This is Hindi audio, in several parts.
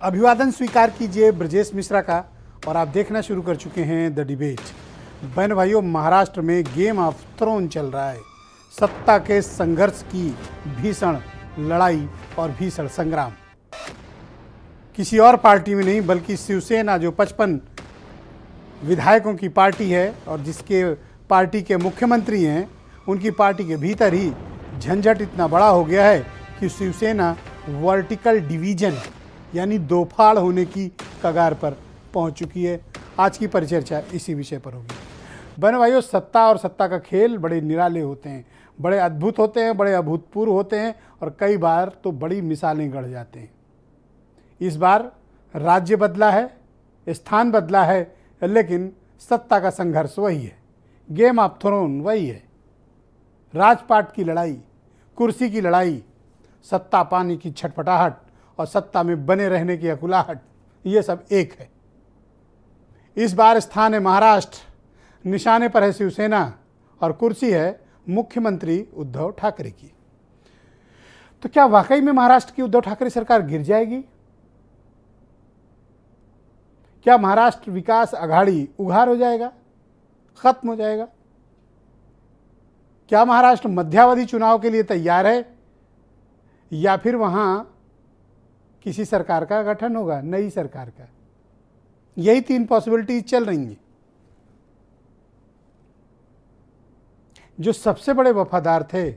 अभिवादन स्वीकार कीजिए ब्रजेश मिश्रा का और आप देखना शुरू कर चुके हैं द डिबेट। बहन भाइयों, महाराष्ट्र में गेम ऑफ थ्रोन चल रहा है। सत्ता के संघर्ष की भीषण लड़ाई और भीषण संग्राम किसी और पार्टी में नहीं बल्कि शिवसेना, जो 55 विधायकों की पार्टी है और जिसके पार्टी के मुख्यमंत्री हैं, उनकी पार्टी के भीतर ही झंझट इतना बड़ा हो गया है कि शिवसेना वर्टिकल डिवीजन यानी दो फाड़ होने की कगार पर पहुंच चुकी है। आज की परिचर्चा इसी विषय पर होगी। बहन भाइयों, सत्ता और सत्ता का खेल बड़े निराले होते हैं, बड़े अद्भुत होते हैं, बड़े अभूतपूर्व होते हैं और कई बार तो बड़ी मिसालें गढ़ जाते हैं। इस बार राज्य बदला है, स्थान बदला है, लेकिन सत्ता का संघर्ष वही है, गेम ऑफ थ्रोन वही है। राजपाट की लड़ाई, कुर्सी की लड़ाई, सत्ता पाने की छटपटाहट और सत्ता में बने रहने की अकुलाहट, ये सब एक है। इस बार स्थान है महाराष्ट्र, निशाने पर है शिवसेना और कुर्सी है मुख्यमंत्री उद्धव ठाकरे की। तो क्या वाकई में महाराष्ट्र की उद्धव ठाकरे सरकार गिर जाएगी? क्या महाराष्ट्र विकास अघाड़ी उघार हो जाएगा, खत्म हो जाएगा? क्या महाराष्ट्र मध्यावधि चुनाव के लिए तैयार है या फिर वहां किसी सरकार का गठन होगा, नई सरकार का? यही तीन पॉसिबिलिटीज चल रही हैं। जो सबसे बड़े वफादार थे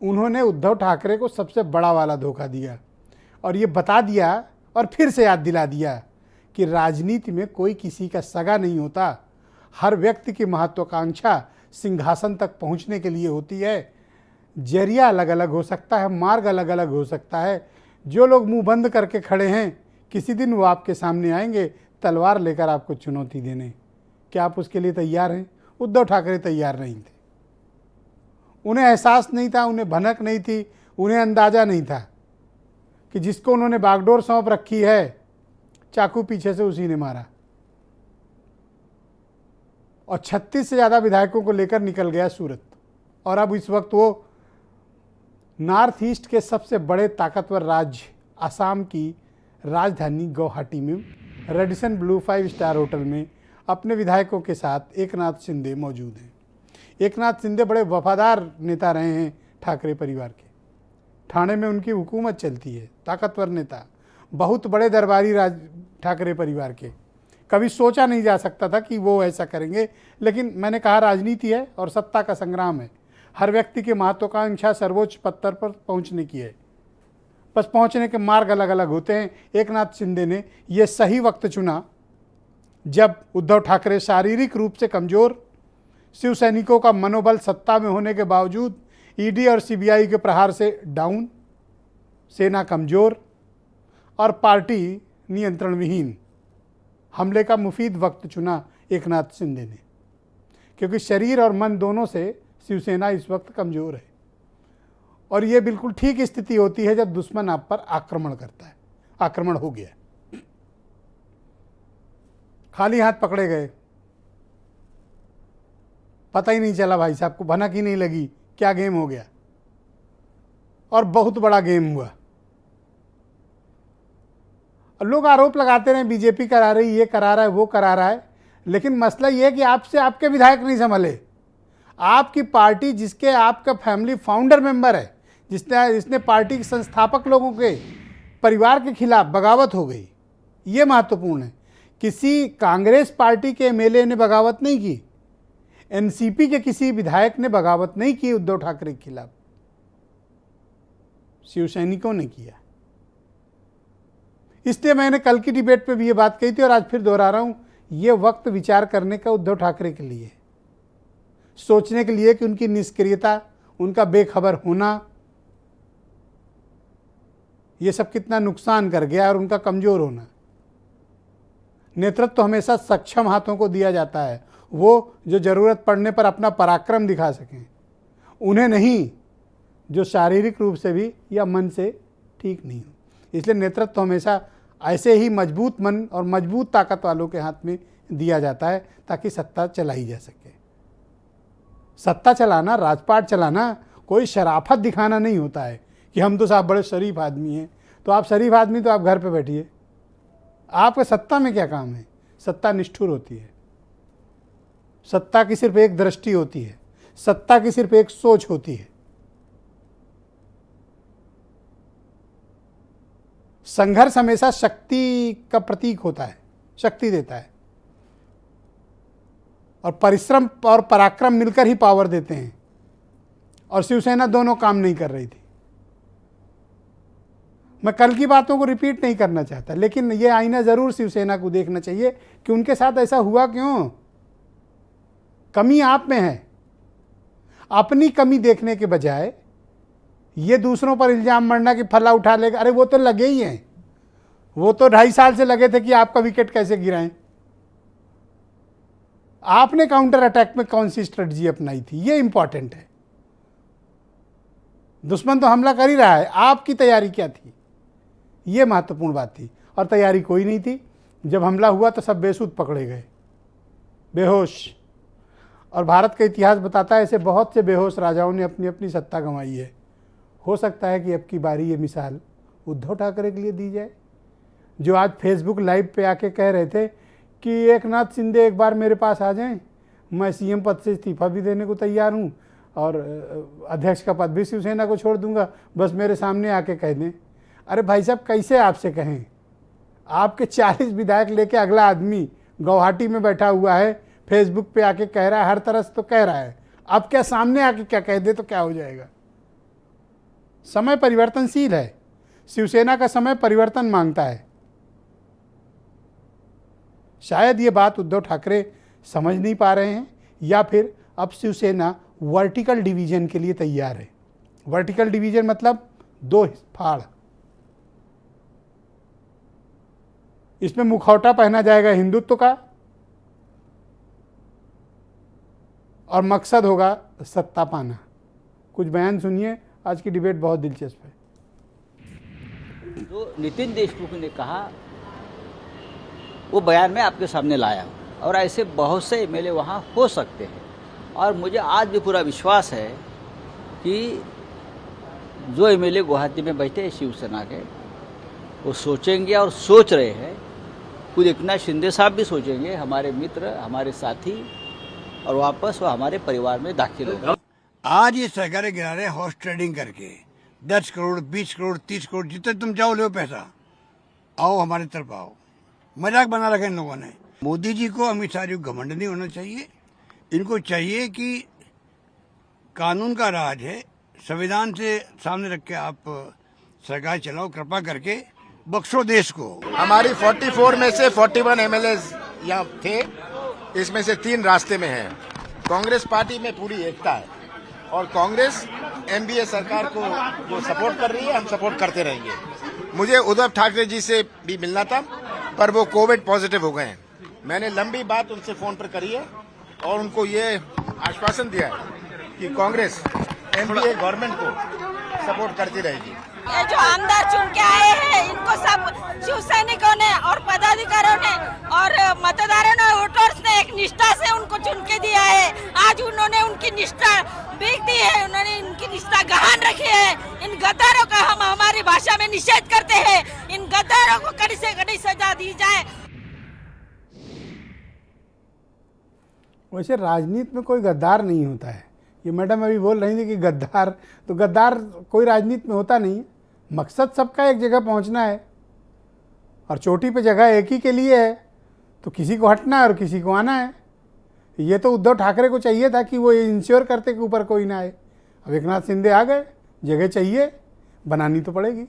उन्होंने उद्धव ठाकरे को सबसे बड़ा वाला धोखा दिया और ये बता दिया और फिर से याद दिला दिया कि राजनीति में कोई किसी का सगा नहीं होता। हर व्यक्ति की महत्वाकांक्षा सिंहासन तक पहुंचने के लिए होती है। जरिया अलग अलग हो सकता है, मार्ग अलग अलग हो सकता है। जो लोग मुंह बंद करके खड़े हैं, किसी दिन वो आपके सामने आएंगे तलवार लेकर आपको चुनौती देने। क्या आप उसके लिए तैयार हैं? उद्धव ठाकरे तैयार नहीं थे। उन्हें एहसास नहीं था, उन्हें भनक नहीं थी, उन्हें अंदाजा नहीं था कि जिसको उन्होंने बागडोर सौंप रखी है, चाकू पीछे से उसी ने मारा और 36 से ज़्यादा विधायकों को लेकर निकल गया सूरत। और अब इस वक्त वो नॉर्थ ईस्ट के सबसे बड़े ताकतवर राज्य असम की राजधानी गुवाहाटी में रेडिसन ब्लू 5 स्टार होटल में अपने विधायकों के साथ एकनाथ शिंदे मौजूद हैं। एकनाथ शिंदे बड़े वफादार नेता रहे हैं ठाकरे परिवार के। ठाणे में उनकी हुकूमत चलती है, ताकतवर नेता, बहुत बड़े दरबारी ठाकरे परिवार के। कभी सोचा नहीं जा सकता था कि वो ऐसा करेंगे, लेकिन मैंने कहा राजनीति है और सत्ता का संग्राम है। हर व्यक्ति की महत्वाकांक्षा सर्वोच्च पद पर पहुंचने की है, बस पहुंचने के मार्ग अलग अलग होते हैं। एकनाथ शिंदे ने यह सही वक्त चुना जब उद्धव ठाकरे शारीरिक रूप से कमजोर, शिव सैनिकों का मनोबल सत्ता में होने के बावजूद ईडी और सीबीआई के प्रहार से डाउन, सेना कमजोर और पार्टी नियंत्रण विहीन। हमले का मुफीद वक्त चुना एकनाथ शिंदे ने, क्योंकि शरीर और मन दोनों से शिवसेना इस वक्त कमजोर है और ये बिल्कुल ठीक स्थिति होती है जब दुश्मन आप पर आक्रमण करता है। आक्रमण हो गया, खाली हाथ पकड़े गए, पता ही नहीं चला भाई साहब को, भनक ही नहीं लगी क्या गेम हो गया और बहुत बड़ा गेम हुआ। लोग आरोप लगाते रहे बीजेपी करा रही, ये करा रहा है, वो करा रहा है, लेकिन मसला ये है कि आपसे आपके विधायक नहीं संभले। आपकी पार्टी, जिसके आपका फैमिली फाउंडर मेंबर है, जिसने पार्टी के संस्थापक लोगों के परिवार के खिलाफ बगावत हो गई, ये महत्वपूर्ण है। किसी कांग्रेस पार्टी के एमएलए ने बगावत नहीं की, एनसीपी के किसी विधायक ने बगावत नहीं की उद्धव ठाकरे के खिलाफ, शिवसैनिकों ने किया। इसलिए मैंने कल की डिबेट पे भी ये बात कही थी और आज फिर दोहरा रहा हूं, ये वक्त विचार करने का उद्धव ठाकरे के लिए, सोचने के लिए कि उनकी निष्क्रियता, उनका बेखबर होना, ये सब कितना नुकसान कर गया और उनका कमजोर होना। नेतृत्व तो हमेशा सक्षम हाथों को दिया जाता है, वो जो जरूरत पड़ने पर अपना पराक्रम दिखा सकें, उन्हें नहीं जो शारीरिक रूप से भी या मन से ठीक नहीं हो। इसलिए नेतृत्व तो हमेशा ऐसे ही मजबूत मन और मजबूत ताकत वालों के हाथ में दिया जाता है ताकि सत्ता चलाई जा सके। सत्ता चलाना, राजपाट चलाना कोई शराफत दिखाना नहीं होता है कि हम तो साहब बड़े शरीफ आदमी हैं, तो आप शरीफ आदमी, तो आप घर पे बैठिए। आपका सत्ता में क्या काम है? सत्ता निष्ठुर होती है, सत्ता की सिर्फ एक दृष्टि होती है, सत्ता की सिर्फ एक सोच होती है। संघर्ष हमेशा शक्ति का प्रतीक होता है, शक्ति देता है, और परिश्रम और पराक्रम मिलकर ही पावर देते हैं। और शिवसेना दोनों काम नहीं कर रही थी। मैं कल की बातों को रिपीट नहीं करना चाहता, लेकिन यह आईना जरूर शिवसेना को देखना चाहिए कि उनके साथ ऐसा हुआ क्यों। कमी आप में है। अपनी कमी देखने के बजाय ये दूसरों पर इल्जाम मरना कि फला उठा लेगा। अरे वो तो लगे ही हैं, वो तो 2.5 साल से लगे थे कि आपका विकेट कैसे गिराएं। आपने काउंटर अटैक में कौन सी स्ट्रेटजी अपनाई थी, ये इंपॉर्टेंट है। दुश्मन तो हमला कर ही रहा है, आपकी तैयारी क्या थी, ये महत्वपूर्ण बात थी। और तैयारी कोई नहीं थी। जब हमला हुआ तो सब बेसुध पकड़े गए, बेहोश। और भारत का इतिहास बताता है ऐसे बहुत से बेहोश राजाओं ने अपनी अपनी सत्ता गंवाई है। हो सकता है कि अब की बारी ये मिसाल उद्धव ठाकरे के लिए दी जाए, जो आज फेसबुक लाइव पे आके कह रहे थे कि एकनाथ शिंदे एक बार मेरे पास आ जाएं, मैं सीएम पद से इस्तीफा भी देने को तैयार हूं और अध्यक्ष का पद भी शिवसेना को छोड़ दूंगा, बस मेरे सामने आके कह दें। अरे भाई साहब, कैसे आपसे कहें? आपके 40 विधायक लेके अगला आदमी गुवाहाटी में बैठा हुआ है, फेसबुक पे आके कह रहा है, हर तरह से तो कह रहा है। अब क्या सामने आके क्या कह दे तो क्या हो जाएगा? समय परिवर्तनशील है। शिवसेना का समय परिवर्तन मांगता है। शायद ये बात उद्धव ठाकरे समझ नहीं पा रहे हैं, या फिर अब शिवसेना वर्टिकल डिवीजन के लिए तैयार है। वर्टिकल डिवीजन मतलब 2 फाड़। इसमें मुखौटा पहना जाएगा हिंदुत्व का, और मकसद होगा सत्ता पाना। कुछ बयान सुनिए, आज की डिबेट बहुत दिलचस्प है। जो नितिन देशमुख ने कहा वो बयान में आपके सामने लाया, और ऐसे बहुत से एमएलए वहाँ हो सकते हैं। और मुझे आज भी पूरा विश्वास है कि जो एमएलए गुवाहाटी में बैठे हैं शिवसेना के, वो सोचेंगे और सोच रहे हैं। खुद एकनाथ शिंदे साहब भी सोचेंगे, हमारे मित्र, हमारे साथी, और वापस वो हमारे परिवार में दाखिल होगा। आज ये सरकारें गिरा रहे हैं हॉर्स ट्रेडिंग करके। 10 करोड़, 20 करोड़, 30 करोड़, जितने तुम चाहो लो पैसा, आओ हमारे तरफ आओ। मजाक बना रखा इन लोगों ने। मोदी जी को, अमित शाह जी को घमंड नहीं होना चाहिए। इनको चाहिए कि कानून का राज है, संविधान से सामने रख के आप सरकार चलाओ, कृपा करके बख्शो देश को। हमारी 44 में से 41 एमएलए यहाँ थे, इसमें से 3 रास्ते में हैं। कांग्रेस पार्टी में पूरी एकता है और कांग्रेस एनडीए सरकार को जो सपोर्ट कर रही है, हम सपोर्ट करते रहेंगे। मुझे उद्धव ठाकरे जी से भी मिलना था, पर वो कोविड पॉजिटिव हो गए हैं। मैंने लंबी बात उनसे फोन पर करी है और उनको ये आश्वासन दिया है कि कांग्रेस एनडीए गवर्नमेंट को सपोर्ट करती रहेगी। ये जो आमदार चुन के आए हैं, इनको सब शिव सैनिकों ने और पदाधिकारियों ने और मतदारों ने, वोटर्स ने एक निष्ठा से उनको चुन के दिया है। आज उन्होंने उनकी निष्ठा बेच दी है, उन्होंने उनकी निष्ठा गहान रखी है। इन गद्दारों का हम हमारी भाषा में निषेध करते हैं। इन गद्दारों को कड़ी से कड़ी सजा दी जाए। वैसे राजनीति में कोई गद्दार नहीं होता है। ये मैडम अभी बोल रही थी कि गद्दार, तो गद्दार कोई राजनीति में होता नहीं है। मकसद सबका एक जगह पहुंचना है और चोटी पे जगह एक ही के लिए है, तो किसी को हटना है और किसी को आना है। ये तो उद्धव ठाकरे को चाहिए था कि वो इंश्योर करते कि ऊपर कोई ना आए। अब एकनाथ शिंदे आ गए, जगह चाहिए, बनानी तो पड़ेगी।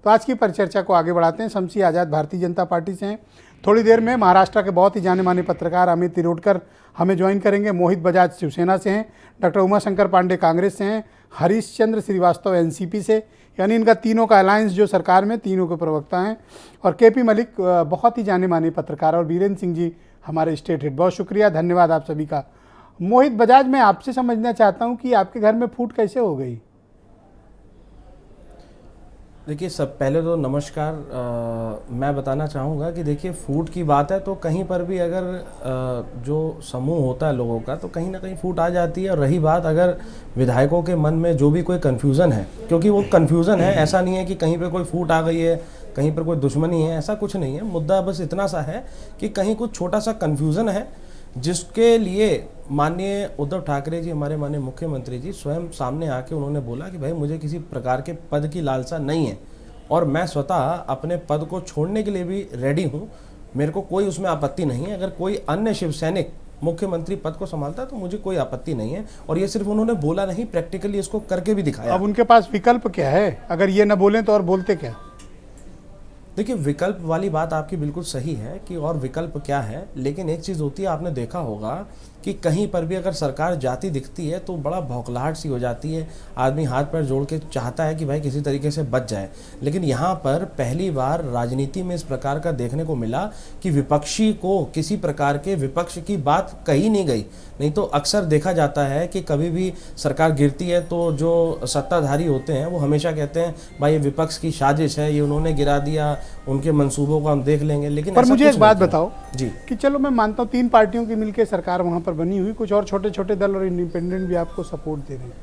तो आज की परिचर्चा को आगे बढ़ाते हैं। शमसी आज़ाद भारतीय जनता पार्टी से हैं। थोड़ी देर में महाराष्ट्र के बहुत ही जाने माने पत्रकार अमित तिरोडकर हमें ज्वाइन करेंगे। मोहित बजाज शिवसेना से हैं, डॉक्टर उमाशंकर पांडे कांग्रेस से हैं, हरीश चंद्र श्रीवास्तव एनसीपी से, यानी इनका तीनों का अलायंस जो सरकार में, तीनों के प्रवक्ता हैं, और केपी मलिक बहुत ही जाने माने पत्रकार, और वीरेंद्र सिंह जी हमारे स्टेट हेड। बहुत शुक्रिया, धन्यवाद आप सभी का। मोहित बजाज, मैं आपसे समझना चाहता हूँ कि आपके घर में फूट कैसे हो गई? देखिए, सब पहले तो नमस्कार। मैं बताना चाहूँगा कि देखिए, फूट की बात है तो कहीं पर भी अगर जो समूह होता है लोगों का, तो कहीं ना कहीं फूट आ जाती है। और रही बात अगर विधायकों के मन में जो भी कोई कन्फ्यूज़न है, क्योंकि वो कन्फ्यूज़न है, ऐसा नहीं है कि कहीं पर कोई फूट आ गई है, कहीं पर कोई दुश्मनी है, ऐसा कुछ नहीं है। मुद्दा बस इतना सा है कि कहीं कुछ छोटा सा कन्फ्यूज़न है, जिसके लिए माननीय उद्धव ठाकरे जी, हमारे माननीय मुख्यमंत्री जी स्वयं सामने आके उन्होंने बोला कि भाई मुझे किसी प्रकार के पद की लालसा नहीं है और मैं स्वतः अपने पद को छोड़ने के लिए भी रेडी हूँ। मेरे को कोई उसमें आपत्ति नहीं है। अगर कोई अन्य शिव सैनिक मुख्यमंत्री पद को संभालता है तो मुझे कोई आपत्ति नहीं है। और ये सिर्फ उन्होंने बोला नहीं, प्रैक्टिकली इसको करके भी दिखाया। अब उनके पास विकल्प क्या है? अगर ये न बोलें तो और बोलते क्या? देखिए, विकल्प वाली बात आपकी बिल्कुल सही है कि और विकल्प क्या है, लेकिन एक चीज़ होती है, आपने देखा होगा कि कहीं पर भी अगर सरकार जाती दिखती है तो बड़ा भौखलाहट सी हो जाती है। आदमी हाथ पैर जोड़ के चाहता है कि भाई किसी तरीके से बच जाए। लेकिन यहाँ पर पहली बार राजनीति में इस प्रकार का देखने को मिला कि विपक्षी को किसी प्रकार के विपक्ष की बात कही नहीं गई। नहीं तो अक्सर देखा जाता है कि कभी भी सरकार गिरती है तो जो सत्ताधारी होते हैं वो हमेशा कहते हैं भाई ये विपक्ष की साजिश है, ये उन्होंने गिरा दिया, उनके मंसूबों को हम देख लेंगे। लेकिन पर मुझे एक बात बताओ जी, कि चलो मैं मानता हूँ 3 पार्टियों की मिलकर सरकार वहाँ पर बनी हुई, कुछ और छोटे छोटे दल और इंडिपेंडेंट भी आपको सपोर्ट दे रहे हैं।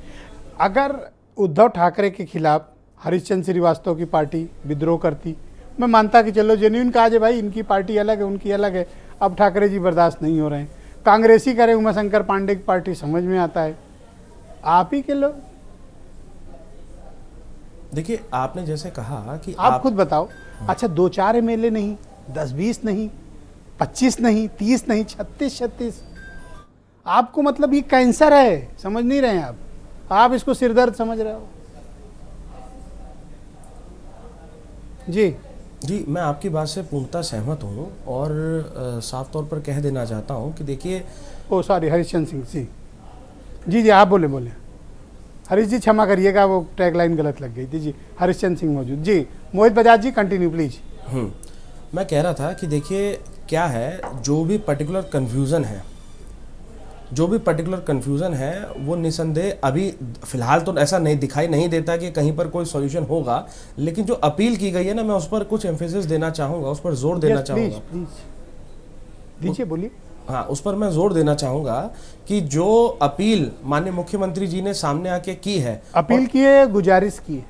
अगर उद्धव ठाकरे के खिलाफ हरीशचंद्र श्रीवास्तव की पार्टी विद्रोह करती, मैं मानता कि चलो जेन्युइन कहा जाए भाई इनकी पार्टी अलग है, उनकी अलग है, अब ठाकरे जी बर्दाश्त नहीं हो रहे हैं। कांग्रेसी करे उमाशंकर पांडे की पार्टी समझ में आता है, आप ही के लोग। देखिए, आपने जैसे कहा कि आप खुद बताओ, अच्छा 2-4 एमएलए नहीं, 10-20 नहीं, 25 नहीं, 30 नहीं, 36 आपको मतलब ये कैंसर है, समझ नहीं रहे हैं आप इसको सिरदर्द समझ रहे हो। जी जी, मैं आपकी बात से पूर्णतः सहमत हूँ और साफ तौर पर कह देना चाहता हूँ कि देखिए, ओ सॉरी हरीशचंद्र सिंह जी जी आप बोले हरीश जी क्षमा करिएगा, वो टैगलाइन गलत लग गई थी जी। हरीशचंद्र सिंह मौजूद जी। मोहित बजाज जी कंटिन्यू प्लीज। मैं कह रहा था कि देखिए क्या है, जो भी पर्टिकुलर कन्फ्यूज़न है वो निसंदेह अभी फ़िलहाल तो ऐसा नहीं दिखाई नहीं देता कि कहीं पर कोई सॉल्यूशन होगा। लेकिन जो अपील की गई है ना, मैं उस पर कुछ एम्फेसिस देना चाहूँगा, उस पर जोर देना चाहूँगा। दीजिए, बोलिए। हाँ, उस पर मैं जोर देना चाहूँगा कि जो अपील माननीय मुख्यमंत्री जी ने सामने आके की है, अपील की है, गुजारिश की है?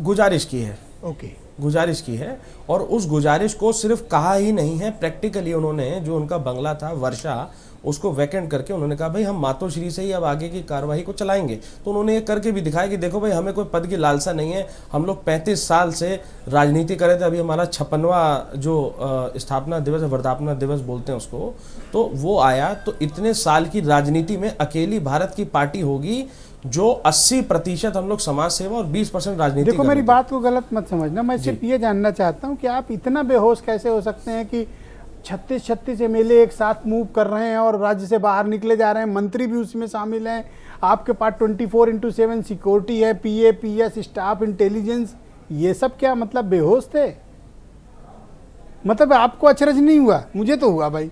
गुजारिश की है। ओके, गुजारिश की है। और उस गुजारिश को सिर्फ कहा ही नहीं है, प्रैक्टिकली उन्होंने जो उनका बंगला था वर्षा, उसको वैकेंट करके उन्होंने कहा भाई हम मातोश्री से ही अब आगे की कार्रवाई को चलाएंगे। तो उन्होंने ये करके भी दिखाया कि देखो भाई हमें कोई पद की लालसा नहीं है, हम लोग 35 साल से राजनीति कर रहे थे, अभी हमारा 56वां जो स्थापना दिवस है, वर्धापना दिवस बोलते हैं उसको, तो वो आया। तो इतने साल की राजनीति में अकेली भारत की पार्टी होगी जो 80% हम लोग समाज सेवा और 20% राजनीति। देखो मेरी बात को गलत मत समझना, मैं सिर्फ ये जानना चाहता हूँ कि आप इतना बेहोश कैसे हो सकते हैं कि 36 एमएलए एक साथ मूव कर रहे हैं और राज्य से बाहर निकले जा रहे हैं, मंत्री भी उसमें शामिल हैं, आपके पास 24/7 सिक्योरिटी है, पीए पीएस स्टाफ इंटेलिजेंस, ये सब क्या मतलब बेहोश थे? मतलब आपको अचरज नहीं हुआ? मुझे तो हुआ भाई।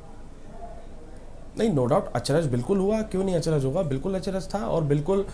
नहीं, नो डाउट अचरज बिल्कुल हुआ, क्यों नहीं अचरज होगा, बिल्कुल अचरज था और बिल्कुल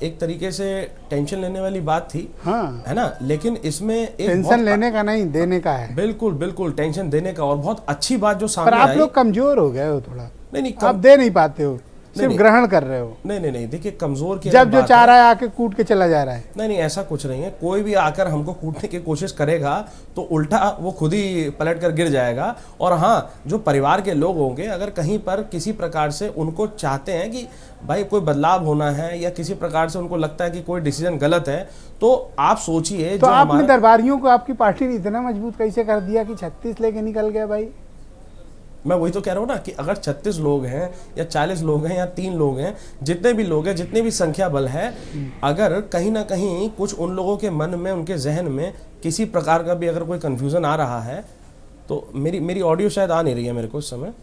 एक तरीके से टेंशन लेने वाली बात थी। हाँ, है ना। लेकिन इसमें एक टेंशन लेने का नहीं, देने का है। बिल्कुल बिल्कुल टेंशन देने का। और बहुत अच्छी बात जो पर सामने आप आई, लोग कमजोर हो गए हो थोड़ा। नहीं आप दे नहीं पाते हो, सिर्फ ग्रहण कर रहे हो। नहीं, देखिए कमजोर की जब जो चाह रहा है आके कूट के चला जा रहा है। नहीं, ऐसा कुछ नहीं है। कोई भी आकर हमको कूटने की कोशिश करेगा तो उल्टा वो खुद ही पलट कर गिर जाएगा। और हाँ, जो परिवार के लोग होंगे, अगर कहीं पर किसी प्रकार से उनको चाहते हैं कि भाई कोई बदलाव होना है या किसी प्रकार से उनको लगता है कि कोई डिसीजन गलत है, तो आप सोचिए। तो आपने दरबारियों को आपकी पार्टी ने इतना मजबूत कैसे कर दिया कि 36 लेके निकल गया भाई? मैं वही तो कह रहा हूँ ना कि अगर 36 लोग हैं या 40 लोग हैं या 3 लोग हैं, जितने भी लोग हैं, जितने भी संख्या बल है, अगर कहीं ना कहीं कुछ उन लोगों के मन में, उनके जहन में किसी प्रकार का भी अगर कोई कंफ्यूजन आ रहा है, तो मेरी ऑडियो शायद आ नहीं रही है मेरे को इस समय।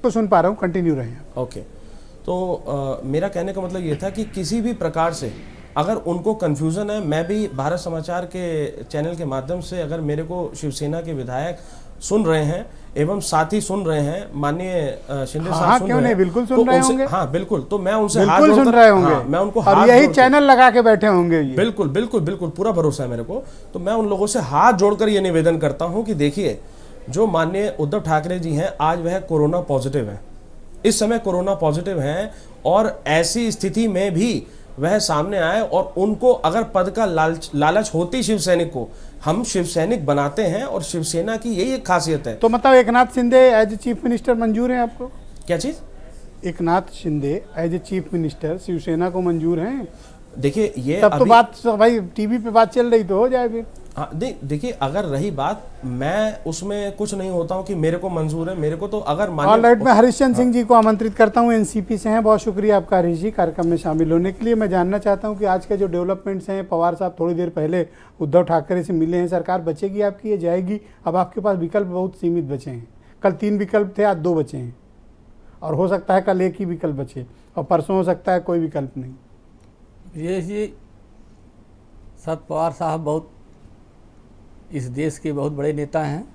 तो सुन पा रहा हूँ, कंटिन्यू रहे। ओके, तो मेरा कहने का मतलब ये था कि किसी भी प्रकार से अगर उनको कन्फ्यूज़न है, मैं भी भारत समाचार के चैनल के माध्यम से, अगर मेरे को शिवसेना के विधायक सुन रहे हैं एवं साथ ही सुन रहे हैं, माननीय शिंदे साहब हाँ, सुन क्यों रहे नहीं, हैं, बिल्कुल सुन तो रहे उनसे- होंगे। हाँ बिल्कुल, तो मैं उनसे हाथ बिल्कुल सुन जोड़कर- रहे होंगे। हाँ, मैं उनको और हाथ यही जोड़ के- चैनल लगा के बैठे होंगे ये। बिल्कुल बिल्कुल बिल्कुल, पूरा भरोसा है मेरे को। तो मैं उन लोगों से हाथ जोड़कर ये निवेदन करता हूं कि देखिए, जो माननीय उद्धव ठाकरे जी हैं, आज वह कोरोना पॉजिटिव हैं, इस समय कोरोना पॉजिटिव हैं, और ऐसी स्थिति में भी वह सामने आए, और उनको अगर पद का लालच होती शिवसैनिक को, हम शिवसैनिक बनाते हैं, और शिवसेना की यही एक खासियत है। तो मतलब Eknath Shinde as chief minister मंजूर हैं आपको? क्या चीज? Eknath Shinde as a chief minister Shiv Sena को मंजूर हैं? देखिए ये तब तो अभी- बात भाई टीवी पे बात चल रही तो हो जाए फिर। हाँ, देखिए, अगर रही बात, मैं उसमें कुछ नहीं होता हूँ कि मेरे को मंजूर है, मेरे को तो अगर ऑल राइट, मैं हरिश्चंद्र सिंह जी को आमंत्रित करता हूँ, एनसीपी से हैं। बहुत शुक्रिया आपका हरीश जी, कार्यक्रम में शामिल होने के लिए। मैं जानना चाहता हूँ कि आज के जो डेवलपमेंट्स हैं, पवार साहब थोड़ी देर पहले उद्धव ठाकरे से मिले हैं, सरकार बचेगी आपकी या जाएगी? अब आपके पास विकल्प बहुत सीमित बचे हैं। कल 3 विकल्प थे, आज 2 बचे हैं, और हो सकता है कल 1 ही विकल्प बचे, और परसों हो सकता है कोई विकल्प नहीं। ये शरद पवार साहब बहुत इस देश के बहुत बड़े नेता हैं।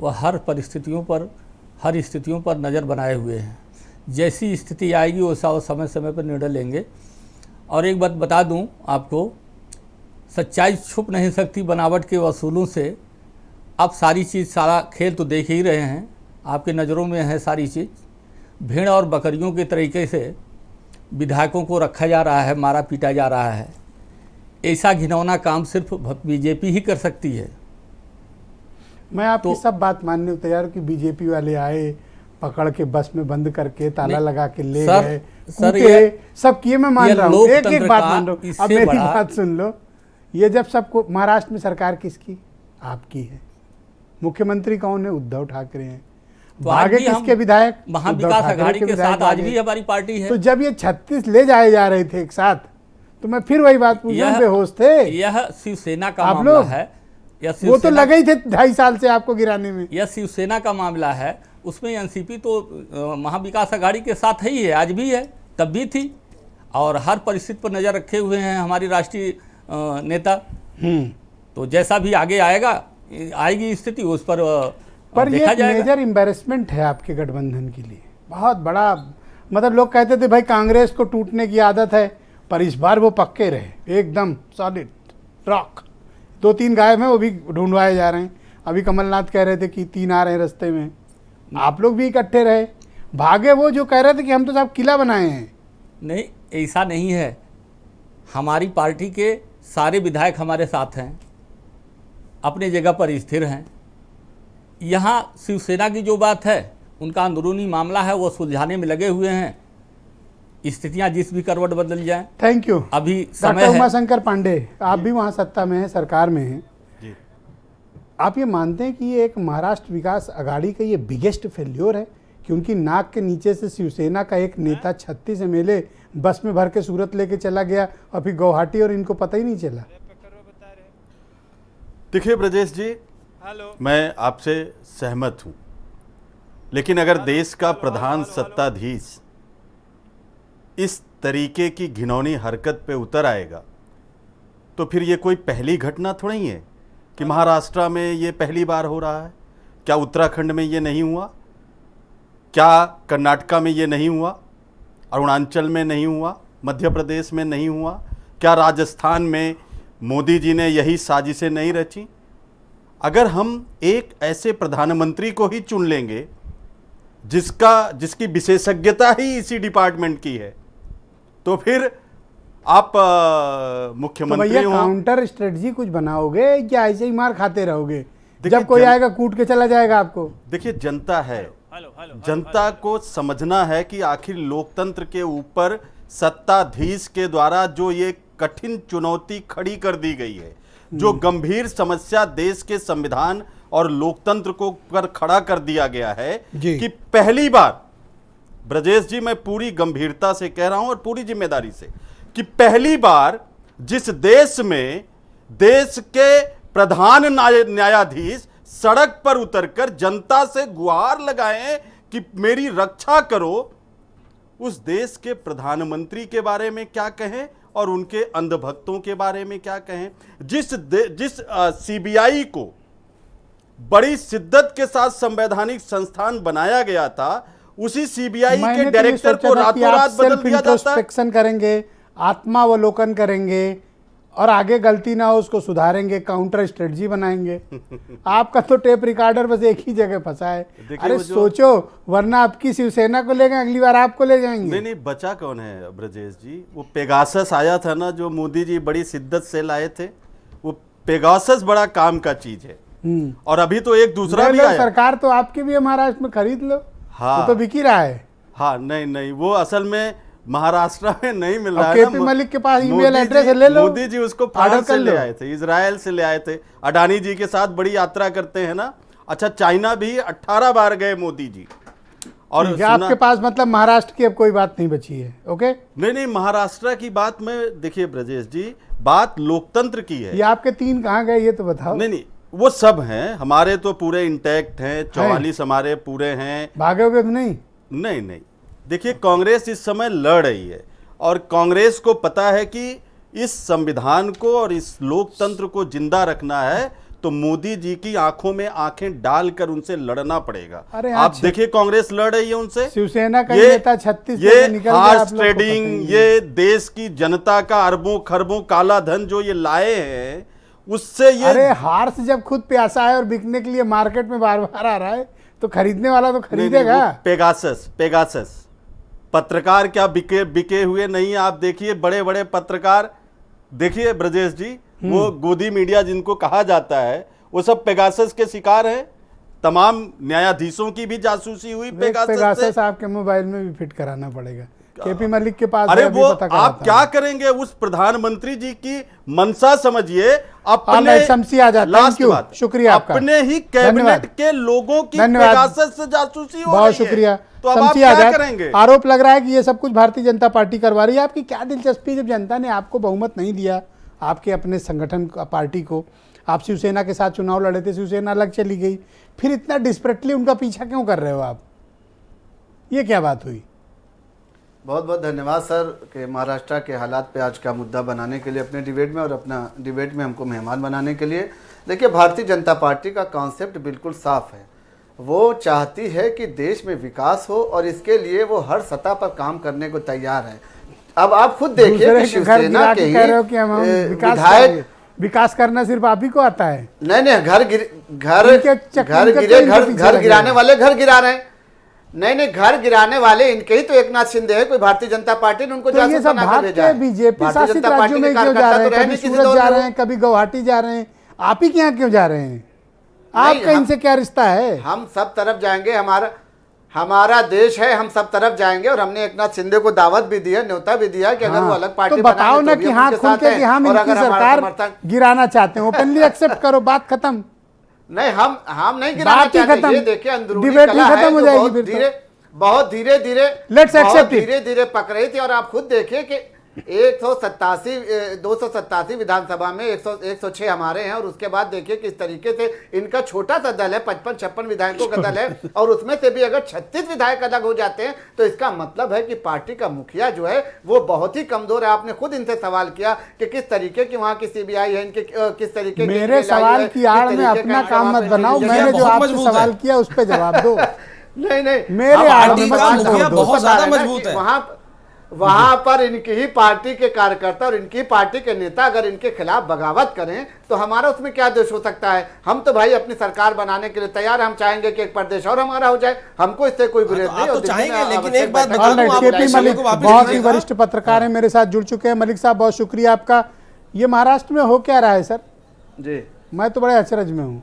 वह हर परिस्थितियों पर, हर स्थितियों पर नज़र बनाए हुए हैं। जैसी स्थिति आएगी वैसा वो समय समय पर निर्णय लेंगे। और एक बात बता दूं आपको, सच्चाई छुप नहीं सकती बनावट के वसूलों से। आप सारी चीज़, सारा खेल तो देख ही रहे हैं, आपके नज़रों में है सारी चीज़। भेड़ और बकरियों के तरीके से विधायकों को रखा जा रहा है, मारा पीटा जा रहा है। ऐसा घिनौना काम सिर्फ बीजेपी ही कर सकती है। मैं आपकी सब बात मानने को तैयार हूं कि बीजेपी वाले आए, पकड़ के बस में बंद करके ताला नहीं, लगा के ले सर- गए, सर, कूटे, सब किए, मैं मान ये रहा हूँ। एक लोकतंत्र एक बात का मान रहा हूँ। अब इससे मेरी बड़ा- बात सुन लो। ये जब सबको, महाराष्ट्र में सरकार किसकी? आपकी है। मुख्यमंत्री कौन है? उद्धव ठाकरे हैं। तो आज भागे भी हम किसके विधायक? उद्धव महाविकास ठाकरे आघाड़ी के विधायक साथ आज भागे। भी हमारी पार्टी है। तो जब ये 36 ले जाए जा रहे थे एक साथ, तो मैं फिर वही बात पूछ रहा हूं, बेहोश थे यह शिवसेना का आप मामला लोग? है। यह वो तो शिवसेना- लगे ही थे 2.5 साल से आपको गिराने में। यह शिवसेना का मामला है। उसमें एनसीपी तो महाविकास आघाड़ी के साथ ही है, आज भी है, तब भी थी। और हर परिस्थिति पर नज़र रखे हुए हैं हमारी राष्ट्रीय नेता। तो जैसा भी आगे आएगा, आएगी स्थिति, उस पर पर ये देखा जाएगा। मेजर एम्बेरसमेंट है आपके गठबंधन के लिए, बहुत बड़ा। मतलब लोग कहते थे भाई कांग्रेस को टूटने की आदत है, पर इस बार वो पक्के रहे, एकदम सॉलिड रॉक। 2-3 गायब हैं, वो भी ढूंढवाए जा रहे हैं। अभी कमलनाथ कह रहे थे कि 3 आ रहे हैं रास्ते में। आप लोग भी इकट्ठे रहे, भागे वो जो कह रहे थे कि हम तो साहब किला बनाए हैं। नहीं, ऐसा नहीं है। हमारी पार्टी के सारे विधायक हमारे साथ हैं, अपने जगह पर स्थिर हैं। यहाँ शिवसेना की जो बात है, उनका अंदरूनी मामला है, वो सुलझाने में लगे हुए हैं। स्थितियाँ जिस भी करवट बदल जाएं, थैंक यू। अभी समय डॉक्टर है। उमाशंकर पांडे, आप भी वहाँ सत्ता में हैं, सरकार में हैं। आप ये मानते हैं कि ये एक महाराष्ट्र विकास आघाड़ी का ये बिगेस्ट फेल्योर है कि उनकी नाक के नीचे से शिवसेना का एक नेता 36 एमएलए बस में भर के सूरत लेके चला गया, और फिर गुवाहाटी, और इनको पता ही नहीं चला? देखिए ब्रजेश जी, मैं आपसे सहमत हूं, लेकिन अगर देश का प्रधान सत्ताधीश इस तरीके की घिनौनी हरकत पे उतर आएगा, तो फिर ये कोई पहली घटना थोड़ी ही है कि महाराष्ट्र में ये पहली बार हो रहा है। क्या उत्तराखंड में ये नहीं हुआ? क्या कर्नाटका में ये नहीं हुआ? अरुणाचल में नहीं हुआ? मध्य प्रदेश में नहीं हुआ? क्या राजस्थान में मोदी जी ने यही साजिशें नहीं रची? अगर हम एक ऐसे प्रधानमंत्री को ही चुन लेंगे जिसकी विशेषज्ञता ही इसी डिपार्टमेंट की है, तो फिर आप तो मुख्यमंत्री भैया हो। काउंटर स्ट्रेटजी कुछ बनाओगे या ऐसे ही मार खाते रहोगे? देखिए, जब कोई आएगा कूट के चला जाएगा आपको? देखिए, जनता है, जनता को समझना है कि आखिर लोकतंत्र के ऊपर सत्ताधीश के द्वारा जो ये कठिन चुनौती खड़ी कर दी गई है, जो गंभीर समस्या देश के संविधान और लोकतंत्र को पर खड़ा कर दिया गया है कि पहली बार, ब्रजेश जी मैं पूरी गंभीरता से कह रहा हूं और पूरी जिम्मेदारी से, कि पहली बार जिस देश में देश के प्रधान न्यायाधीश सड़क पर उतरकर जनता से गुहार लगाएं कि मेरी रक्षा करो, उस देश के प्रधानमंत्री के बारे में क्या कहें और उनके अंधभक्तों के बारे में क्या कहें। जिस सीबीआई को बड़ी शिद्दत के साथ संवैधानिक संस्थान बनाया गया था, उसी सीबीआई के डायरेक्टर को रातों रात बदल दिया जाता है। इंट्रोस्पेक्शन करेंगे, आत्मावलोकन करेंगे और आगे गलती ना हो उसको सुधारेंगे, काउंटर स्ट्रेटजी बनाएंगे। आपका तो टेप रिकॉर्डर बस एक ही जगह फंसा है। अरे सोचो, वरना आपकी शिवसेना को ले गए, अगली बार आपको ले जाएंगे। नहीं, बचा कौन है ब्रजेश जी? वो पेगासस आया था ना, जो मोदी जी बड़ी शिद्दत से लाए थे। वो पेगासस बड़ा काम का चीज है। और अभी तो एक दूसरा भी आया। सरकार तो आपकी भी है महाराष्ट्र में, खरीद लो। हाँ, वो तो बिक ही रहा है। हाँ, नहीं, वो असल में महाराष्ट्र में नहीं मिल रहा है। केपी मलिक के पास ईमेल एड्रेस ले लो। मोदी जी उसको फ्रांस से ले आए थे, इजराइल से ले आए थे। अडानी जी के साथ बड़ी यात्रा करते हैं ना। अच्छा, चाइना भी 18 बार गए मोदी जी। और आपके पास मतलब महाराष्ट्र की अब कोई बात नहीं बची है। ओके, नहीं, महाराष्ट्र की बात में देखिए ब्रजेश जी, बात लोकतंत्र की है। ये आपके 3 कहाँ गए ये तो बताओ। नहीं, वो सब हैं, हमारे तो पूरे इंटैक्ट हैं। 44 हमारे पूरे हैं। भागोगे तो नहीं? नहीं, देखिए कांग्रेस इस समय लड़ रही है और कांग्रेस को पता है कि इस संविधान को और इस लोकतंत्र को जिंदा रखना है तो मोदी जी की आंखों में आंखें डालकर उनसे लड़ना पड़ेगा। आप देखिए कांग्रेस लड़ रही है उनसे। शिवसेना का नेता 36 ये हॉर्स ट्रेडिंग, ये देश की जनता का अरबों खरबों काला धन जो ये लाए हैं, उससे ये। अरे हार्स जब खुद प्यासा है और बिकने के लिए मार्केट में बार बार आ रहा है तो खरीदने वाला तो खरीदेगा। पेगासस पत्रकार क्या बिके हुए नहीं। आप देखिए बड़े बड़े पत्रकार, देखिए ब्रजेश जी, वो गोदी मीडिया जिनको कहा जाता है, वो सब पेगासस के शिकार हैं। तमाम न्यायाधीशों की भी जासूसी हुई पेगासस से। आपके मोबाइल में भी फिट कराना पड़ेगा। केपी मलिक के पास। अरे वो आप क्या करेंगे? उस प्रधानमंत्री जी की मंशा समझिए। अपने शुक्रिया आपका। अपने ही कैबिनेट के लोगों की पेगासस से जासूसी हो रही है। बहुत शुक्रिया। तो अब आप क्या करेंगे? आरोप लग रहा है कि ये सब कुछ भारतीय जनता पार्टी करवा रही है। आपकी क्या दिलचस्पी, जब जनता ने आपको बहुमत नहीं दिया, आपके अपने संगठन पार्टी को, आप शिवसेना के साथ चुनाव लड़े थे, शिवसेना अलग चली गई, फिर इतना डिस्परेटली उनका पीछा क्यों कर रहे हो आप? ये क्या बात हुई? बहुत बहुत धन्यवाद सर कि महाराष्ट्र के हालात पे आज का मुद्दा बनाने के लिए अपने डिबेट में, और अपना डिबेट में हमको मेहमान बनाने के लिए। देखिए, भारतीय जनता पार्टी का कॉन्सेप्ट बिल्कुल साफ है। वो चाहती है कि देश में विकास हो और इसके लिए वो हर सतह पर काम करने को तैयार है। अब आप खुद देखिए कि शिवसेना के ही विधायक, विकास करना सिर्फ आप ही को आता है। नहीं, घर गिराने वाले घर गिरा रहे हैं। नहीं, घर गिराने वाले इनके ही तो एकनाथ शिंदे है। कोई भारतीय जनता पार्टी ने उनको तो ये सब भाग के बीजेपी शासित राज्यों में क्यों जा रहे हैं? कभी सूरत जा रहे हैं, कभी गुवाहाटी जा रहे हैं, आप ही के यहाँ क्यों जा रहे हैं? आपका इनसे क्या रिश्ता है? हम सब तरफ जाएंगे, हमारा देश है, हम सब तरफ जाएंगे। और हमने एकनाथ शिंदे को दावत भी दी है, न्योता भी दिया कि अगर वो अलग पार्टी तो बताओ ना कि हाँ खुल के कि हम इनकी सरकार गिराना चाहते हैं, ओपनली एक्सेप्ट करो, बात खत्म। नहीं, हम नहीं गिराना चाहते। ये देखिए अंदरूनी कला है, बहुत धीरे धीरे पक रही थी। और आप खुद देखिए कि 287 विधानसभा में 106 हमारे हैं, और उसके बाद देखिए किस तरीके से इनका छोटा सा दल है, 55-56 विधायकों का दल है, और उसमें से भी अगर 36 विधायक अलग हो जाते हैं तो इसका मतलब है कि पार्टी का मुखिया जो है वो बहुत ही कमजोर है। आपने खुद इनसे सवाल किया कि किस तरीके की वहाँ की सीबीआई है, इनके किस तरीके। मेरे सवाल की आड़ में अपना काम मत बनाओ, मैंने जो आपसे सवाल किया उस पर जवाब दो। नहीं, मेरे आड़ में बहुत ज्यादा मजबूत है। वहां पर इनकी ही पार्टी के कार्यकर्ता और इनकी पार्टी के नेता अगर इनके खिलाफ बगावत करें तो हमारा उसमें क्या दोष हो सकता है? हम तो भाई अपनी सरकार बनाने के लिए तैयार। हम चाहेंगे कि एक प्रदेश और हमारा हो जाए, हमको इससे कोई विरोध नहीं। तो चाहेंगे, लेकिन एक बात बता दूं, केपी मलिक बहुत ही वरिष्ठ पत्रकार हैं, मेरे साथ जुड़ चुके हैं। मलिक साहब, बहुत शुक्रिया आपका। ये महाराष्ट्र में हो क्या रहा है सर? जी, मैं तो बड़े अचरज में हूँ।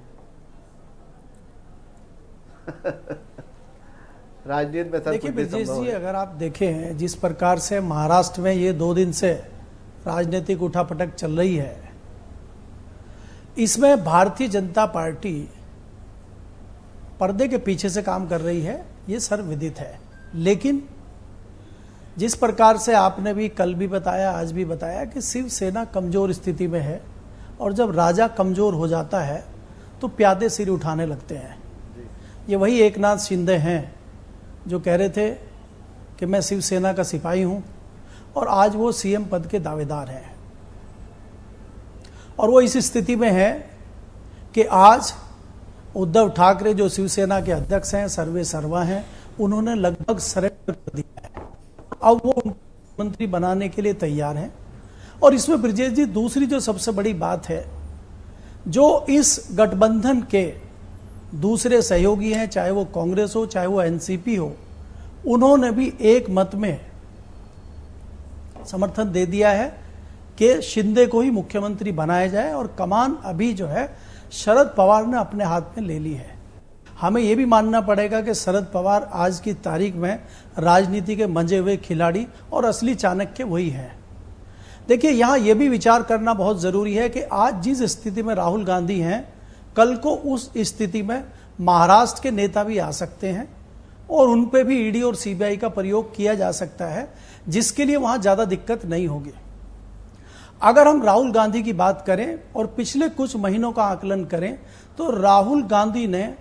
राजनीति में देखिए ब्रजेश जी, अगर आप देखें जिस प्रकार से महाराष्ट्र में ये 2 दिन से राजनीतिक उठापटक चल रही है, इसमें भारतीय जनता पार्टी पर्दे के पीछे से काम कर रही है, ये सर्वविदित है। लेकिन जिस प्रकार से आपने भी कल भी बताया, आज भी बताया कि शिवसेना कमजोर स्थिति में है, और जब राजा कमजोर हो जाता है तो प्यादे सिर उठाने लगते हैं। ये वही एकनाथ शिंदे हैं जो कह रहे थे कि मैं शिवसेना का सिपाही हूं, और आज वो सीएम पद के दावेदार हैं। और वो इस स्थिति में है कि आज उद्धव ठाकरे जो शिवसेना के अध्यक्ष हैं, सर्वे सर्वा हैं, उन्होंने लगभग सरेंडर कर दिया है। अब वो मुख्यमंत्री बनाने के लिए तैयार हैं। और इसमें ब्रजेश जी दूसरी जो सबसे बड़ी बात है, जो इस गठबंधन के दूसरे सहयोगी हैं, चाहे वो कांग्रेस हो चाहे वो एनसीपी हो, उन्होंने भी एक मत में समर्थन दे दिया है कि शिंदे को ही मुख्यमंत्री बनाया जाए और कमान अभी जो है शरद पवार ने अपने हाथ में ले ली है। हमें यह भी मानना पड़ेगा कि शरद पवार आज की तारीख में राजनीति के मंजे हुए खिलाड़ी और असली चाणक्य वही हैं। देखिए, यहां यह भी विचार करना बहुत जरूरी है कि आज जिस स्थिति में राहुल गांधी हैं, कल को उस स्थिति में महाराष्ट्र के नेता भी आ सकते हैं और उन पे भी ईडी और सीबीआई का प्रयोग किया जा सकता है, जिसके लिए वहां ज्यादा दिक्कत नहीं होगी। अगर हम राहुल गांधी की बात करें और पिछले कुछ महीनों का आकलन करें तो राहुल गांधी ने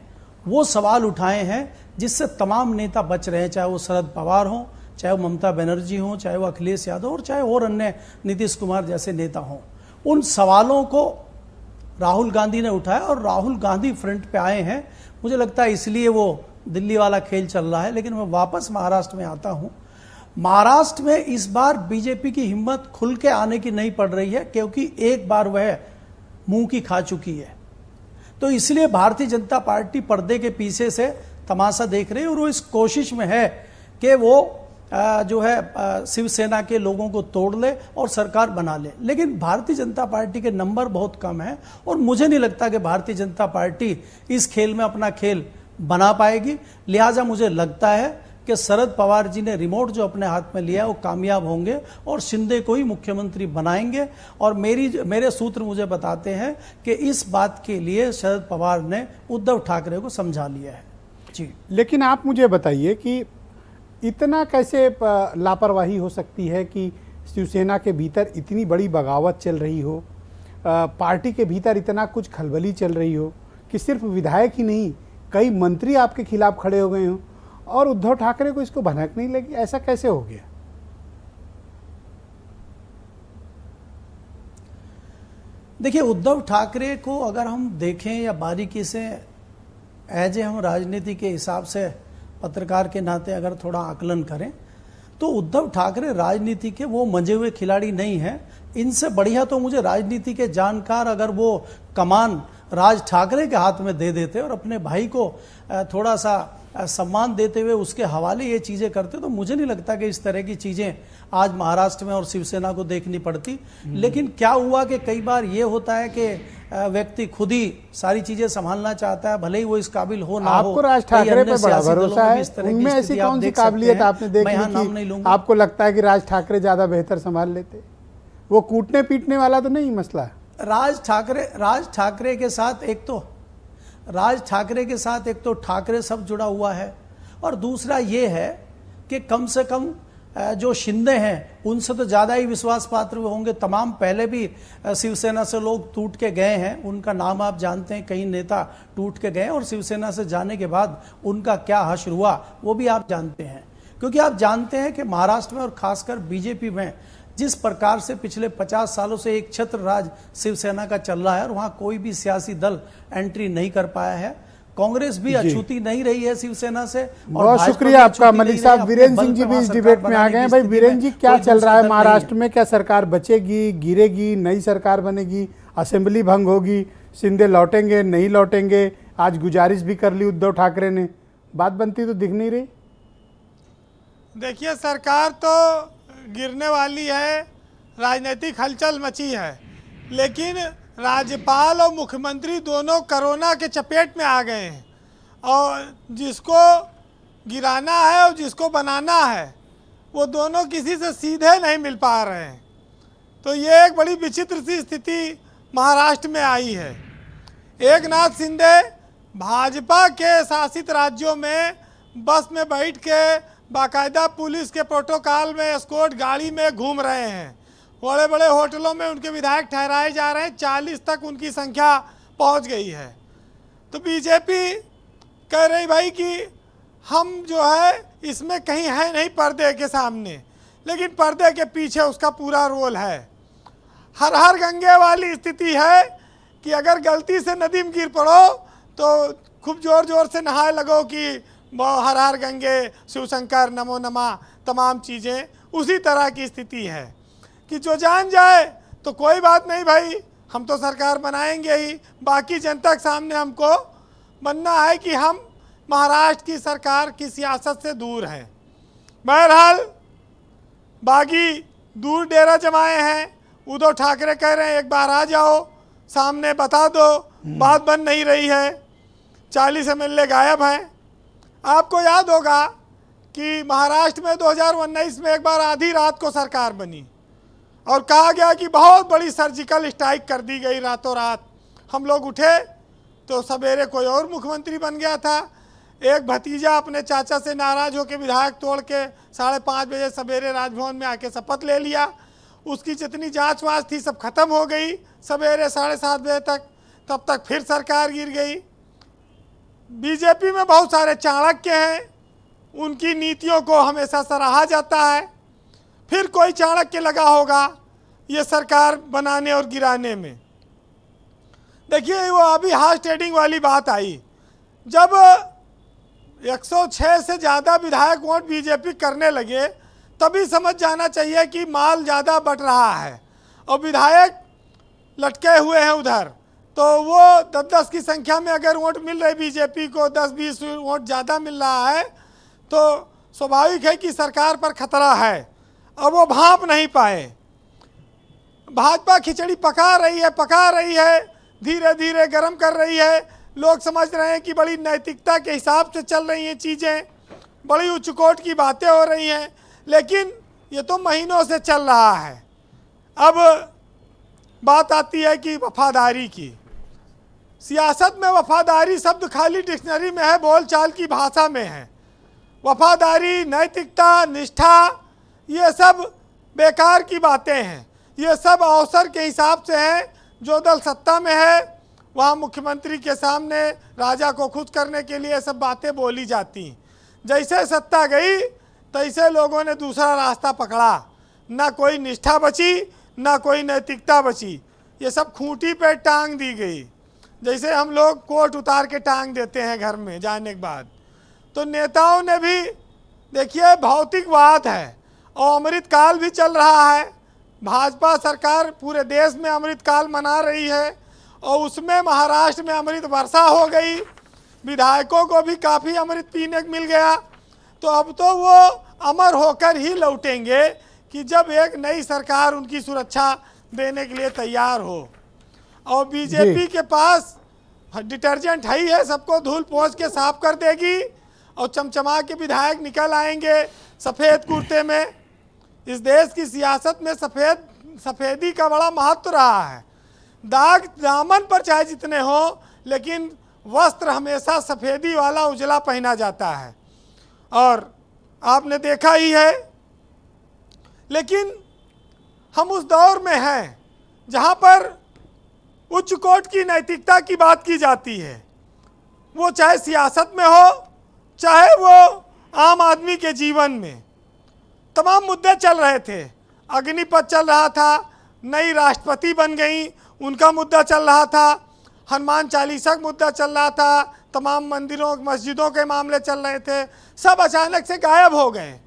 वो सवाल उठाए हैं जिससे तमाम नेता बच रहे हैं, चाहे वो शरद पवार हो, चाहे वो ममता बनर्जी हो, चाहे वो अखिलेश यादव और चाहे और अन्य नीतीश कुमार जैसे नेता हों। उन सवालों को राहुल गांधी ने उठाया और राहुल गांधी फ्रंट पे आए हैं। मुझे लगता है इसलिए वो दिल्ली वाला खेल चल रहा है। लेकिन मैं वापस महाराष्ट्र में आता हूं। महाराष्ट्र में इस बार बीजेपी की हिम्मत खुल के आने की नहीं पड़ रही है, क्योंकि एक बार वह मुंह की खा चुकी है। तो इसलिए भारतीय जनता पार्टी पर्दे के पीछे से तमाशा देख रही है और वो इस कोशिश में है कि वो जो है शिवसेना के लोगों को तोड़ ले और सरकार बना ले। लेकिन भारतीय जनता पार्टी के नंबर बहुत कम है और मुझे नहीं लगता कि भारतीय जनता पार्टी इस खेल में अपना खेल बना पाएगी। लिहाजा मुझे लगता है कि शरद पवार जी ने रिमोट जो अपने हाथ में लिया वो कामयाब होंगे और शिंदे को ही मुख्यमंत्री बनाएंगे। और मेरे सूत्र मुझे बताते हैं कि इस बात के लिए शरद पवार ने उद्धव ठाकरे को समझा लिया है। जी, लेकिन आप मुझे बताइए कि इतना कैसे लापरवाही हो सकती है कि शिवसेना के भीतर इतनी बड़ी बगावत चल रही हो, पार्टी के भीतर इतना कुछ खलबली चल रही हो कि सिर्फ विधायक ही नहीं, कई मंत्री आपके खिलाफ खड़े हो गए हों और उद्धव ठाकरे को इसको भनक नहीं लगी। ऐसा कैसे हो गया? देखिए, उद्धव ठाकरे को अगर हम देखें या बारीकी से एज ए हम राजनीति के हिसाब से पत्रकार के नाते अगर थोड़ा आकलन करें तो उद्धव ठाकरे राजनीति के वो मंजे हुए खिलाड़ी नहीं हैं। इनसे बढ़िया तो मुझे राजनीति के जानकार अगर वो कमान राज ठाकरे के हाथ में दे देते और अपने भाई को थोड़ा सा सम्मान देते हुए उसके हवाले ये चीज़ें करते तो मुझे नहीं लगता कि इस तरह की चीज़ें आज महाराष्ट्र में और शिवसेना को देखनी पड़ती। लेकिन क्या हुआ कि कई बार ये होता है कि व्यक्ति खुद ही सारी चीजें संभालना चाहता है, भले ही वो इस काबिल हो ना हो। आपको राज ठाकरे पे बड़ा भरोसा है, उनमें ऐसी कौन सी काबिलियत आपने देखी कि आपको लगता है कि राज ठाकरे ज्यादा बेहतर संभाल लेते? वो कूटने पीटने वाला तो नहीं मसला। राज ठाकरे के साथ एक तो ठाकरे सब जुड़ा हुआ है और दूसरा ये है कि कम से कम जो शिंदे हैं उनसे तो ज़्यादा ही विश्वास पात्र होंगे। तमाम पहले भी शिवसेना से लोग टूट के गए हैं, उनका नाम आप जानते हैं, कई नेता टूट के गए और शिवसेना से जाने के बाद उनका क्या हश्र हुआ वो भी आप जानते हैं। क्योंकि आप जानते हैं कि महाराष्ट्र में और खासकर बीजेपी में जिस प्रकार से पिछले 50 सालों से एक छत्र राज शिवसेना का चल रहा है और वहां कोई भी सियासी दल एंट्री नहीं कर पाया है। कांग्रेस भी अछूती नहीं रही है शिवसेना से। बहुत शुक्रिया आपका मलिक साहब। वीरेंद्र सिंह जी भी इस डिबेट में आ गए हैं। भाई वीरेंद्र जी, क्या चल रहा है महाराष्ट्र में? क्या सरकार बचेगी, गिरेगी, नई सरकार बनेगी, असेंबली भंग होगी, शिंदे लौटेंगे, नहीं लौटेंगे? आज गुजारिश भी कर ली उद्धव ठाकरे ने, बात बनती तो दिख नहीं रही। देखिए, सरकार तो गिरने वाली है, राजनीतिक हलचल मची है, लेकिन राज्यपाल और मुख्यमंत्री दोनों कोरोना के चपेट में आ गए हैं और जिसको गिराना है और जिसको बनाना है वो दोनों किसी से सीधे नहीं मिल पा रहे हैं। तो ये एक बड़ी विचित्र सी स्थिति महाराष्ट्र में आई है। एकनाथ शिंदे भाजपा के शासित राज्यों में बस में बैठ के बाकायदा पुलिस के प्रोटोकॉल में एस्कॉर्ट गाड़ी में घूम रहे हैं। बड़े बड़े होटलों में उनके विधायक ठहराए जा रहे हैं, 40 तक उनकी संख्या पहुंच गई है। तो बीजेपी कह रही भाई कि हम जो है इसमें कहीं है नहीं पर्दे के सामने, लेकिन पर्दे के पीछे उसका पूरा रोल है। हर हर गंगे वाली स्थिति है कि अगर गलती से नदी में गिर पड़ो तो खूब जोर जोर से नहाए लगो कि हर हर गंगे शिव शंकर नमो नमः, तमाम चीज़ें उसी तरह की स्थिति है कि जो जान जाए तो कोई बात नहीं भाई, हम तो सरकार बनाएंगे ही, बाकी जनता के सामने हमको बनना है कि हम महाराष्ट्र की सरकार की सियासत से दूर हैं। बहरहाल बागी दूर डेरा जमाए हैं। उद्धव ठाकरे कह रहे हैं एक बार आ जाओ, सामने बता दो, बात बन नहीं रही है। 40 MLA गायब हैं। आपको याद होगा कि महाराष्ट्र में 2019 में एक बार आधी रात को सरकार बनी और कहा गया कि बहुत बड़ी सर्जिकल स्ट्राइक कर दी गई रातों रात। हम लोग उठे तो सवेरे कोई और मुख्यमंत्री बन गया था। एक भतीजा अपने चाचा से नाराज़ होकर विधायक तोड़ के 5:30 बजे सवेरे राजभवन में आके शपथ ले लिया। उसकी जितनी जांच वाँच थी सब खत्म हो गई सवेरे 7:30 बजे तक। तब तक फिर सरकार गिर गई। बीजेपी में बहुत सारे चाणक्य हैं, उनकी नीतियों को हमेशा सराहा जाता है। फिर कोई चाणक्य लगा होगा ये सरकार बनाने और गिराने में। देखिए वो अभी हाउस ट्रेडिंग वाली बात आई, जब 106 से ज़्यादा विधायक वोट बीजेपी करने लगे तभी समझ जाना चाहिए कि माल ज़्यादा बट रहा है और विधायक लटके हुए हैं उधर। तो वो 10-10 की संख्या में अगर वोट मिल रही बीजेपी को, 10-20 वोट ज़्यादा मिल रहा है तो स्वाभाविक है कि सरकार पर खतरा है। अब वो भांप नहीं पाए। भाजपा खिचड़ी पका रही है, धीरे धीरे गर्म कर रही है। लोग समझ रहे हैं कि बड़ी नैतिकता के हिसाब से चल रही हैं चीज़ें, बड़ी उच्च कोट की बातें हो रही हैं, लेकिन ये तो महीनों से चल रहा है। अब बात आती है कि वफादारी की। सियासत में वफादारी शब्द खाली डिक्शनरी में है, बोलचाल की भाषा में है। वफादारी, नैतिकता, निष्ठा, ये सब बेकार की बातें हैं। ये सब अवसर के हिसाब से हैं। जो दल सत्ता में है वहाँ मुख्यमंत्री के सामने राजा को खुश करने के लिए सब बातें बोली जाती। जैसे सत्ता गई तैसे लोगों ने दूसरा रास्ता पकड़ा। ना कोई निष्ठा बची, ना कोई नैतिकता बची। ये सब खूंटी पे टांग दी गई, जैसे हम लोग कोट उतार के टांग देते हैं घर में जाने के बाद। तो नेताओं ने भी, देखिए भौतिकवाद है और अमृतकाल भी चल रहा है। भाजपा सरकार पूरे देश में अमृतकाल मना रही है और उसमें महाराष्ट्र में अमृत वर्षा हो गई। विधायकों को भी काफ़ी अमृत पीने को मिल गया। तो अब तो वो अमर होकर ही लौटेंगे कि जब एक नई सरकार उनकी सुरक्षा देने के लिए तैयार हो। और बीजेपी के पास डिटर्जेंट है ही है, सबको धूल पोंछ के साफ कर देगी और चमचमा के विधायक निकल आएंगे सफ़ेद कुर्ते में। इस देश की सियासत में सफ़ेदी का बड़ा महत्व रहा है। दाग दामन पर चाहे जितने हो, लेकिन वस्त्र हमेशा सफ़ेदी वाला उजला पहना जाता है और आपने देखा ही है। लेकिन हम उस दौर में हैं जहाँ पर उच्च कोट की नैतिकता की बात की जाती है, वो चाहे सियासत में हो चाहे वो आम आदमी के जीवन में। तमाम मुद्दे चल रहे थे। अग्निपथ चल रहा था, नई राष्ट्रपति बन गई, उनका मुद्दा चल रहा था, हनुमान चालीसा का मुद्दा चल रहा था, तमाम मंदिरों मस्जिदों के मामले चल रहे थे। सब अचानक से गायब हो गए।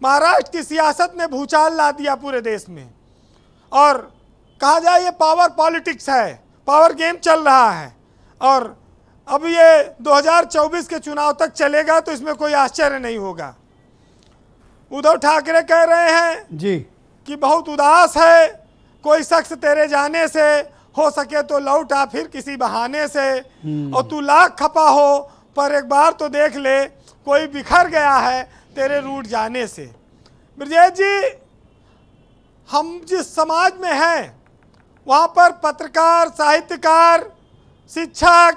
महाराष्ट्र की सियासत ने भूचाल ला दिया पूरे देश में और कहा जाए ये पावर पॉलिटिक्स है, पावर गेम चल रहा है। और अब ये 2024 के चुनाव तक चलेगा तो इसमें कोई आश्चर्य नहीं होगा। उद्धव ठाकरे कह रहे हैं जी कि बहुत उदास है, कोई शख्स तेरे जाने से, हो सके तो लौट आ फिर किसी बहाने से, और तू लाख खपा हो पर एक बार तो देख ले, कोई बिखर गया है तेरे रूठ जाने से। ब्रजेश जी, हम जिस समाज में हैं वहाँ पर पत्रकार, साहित्यकार, शिक्षक,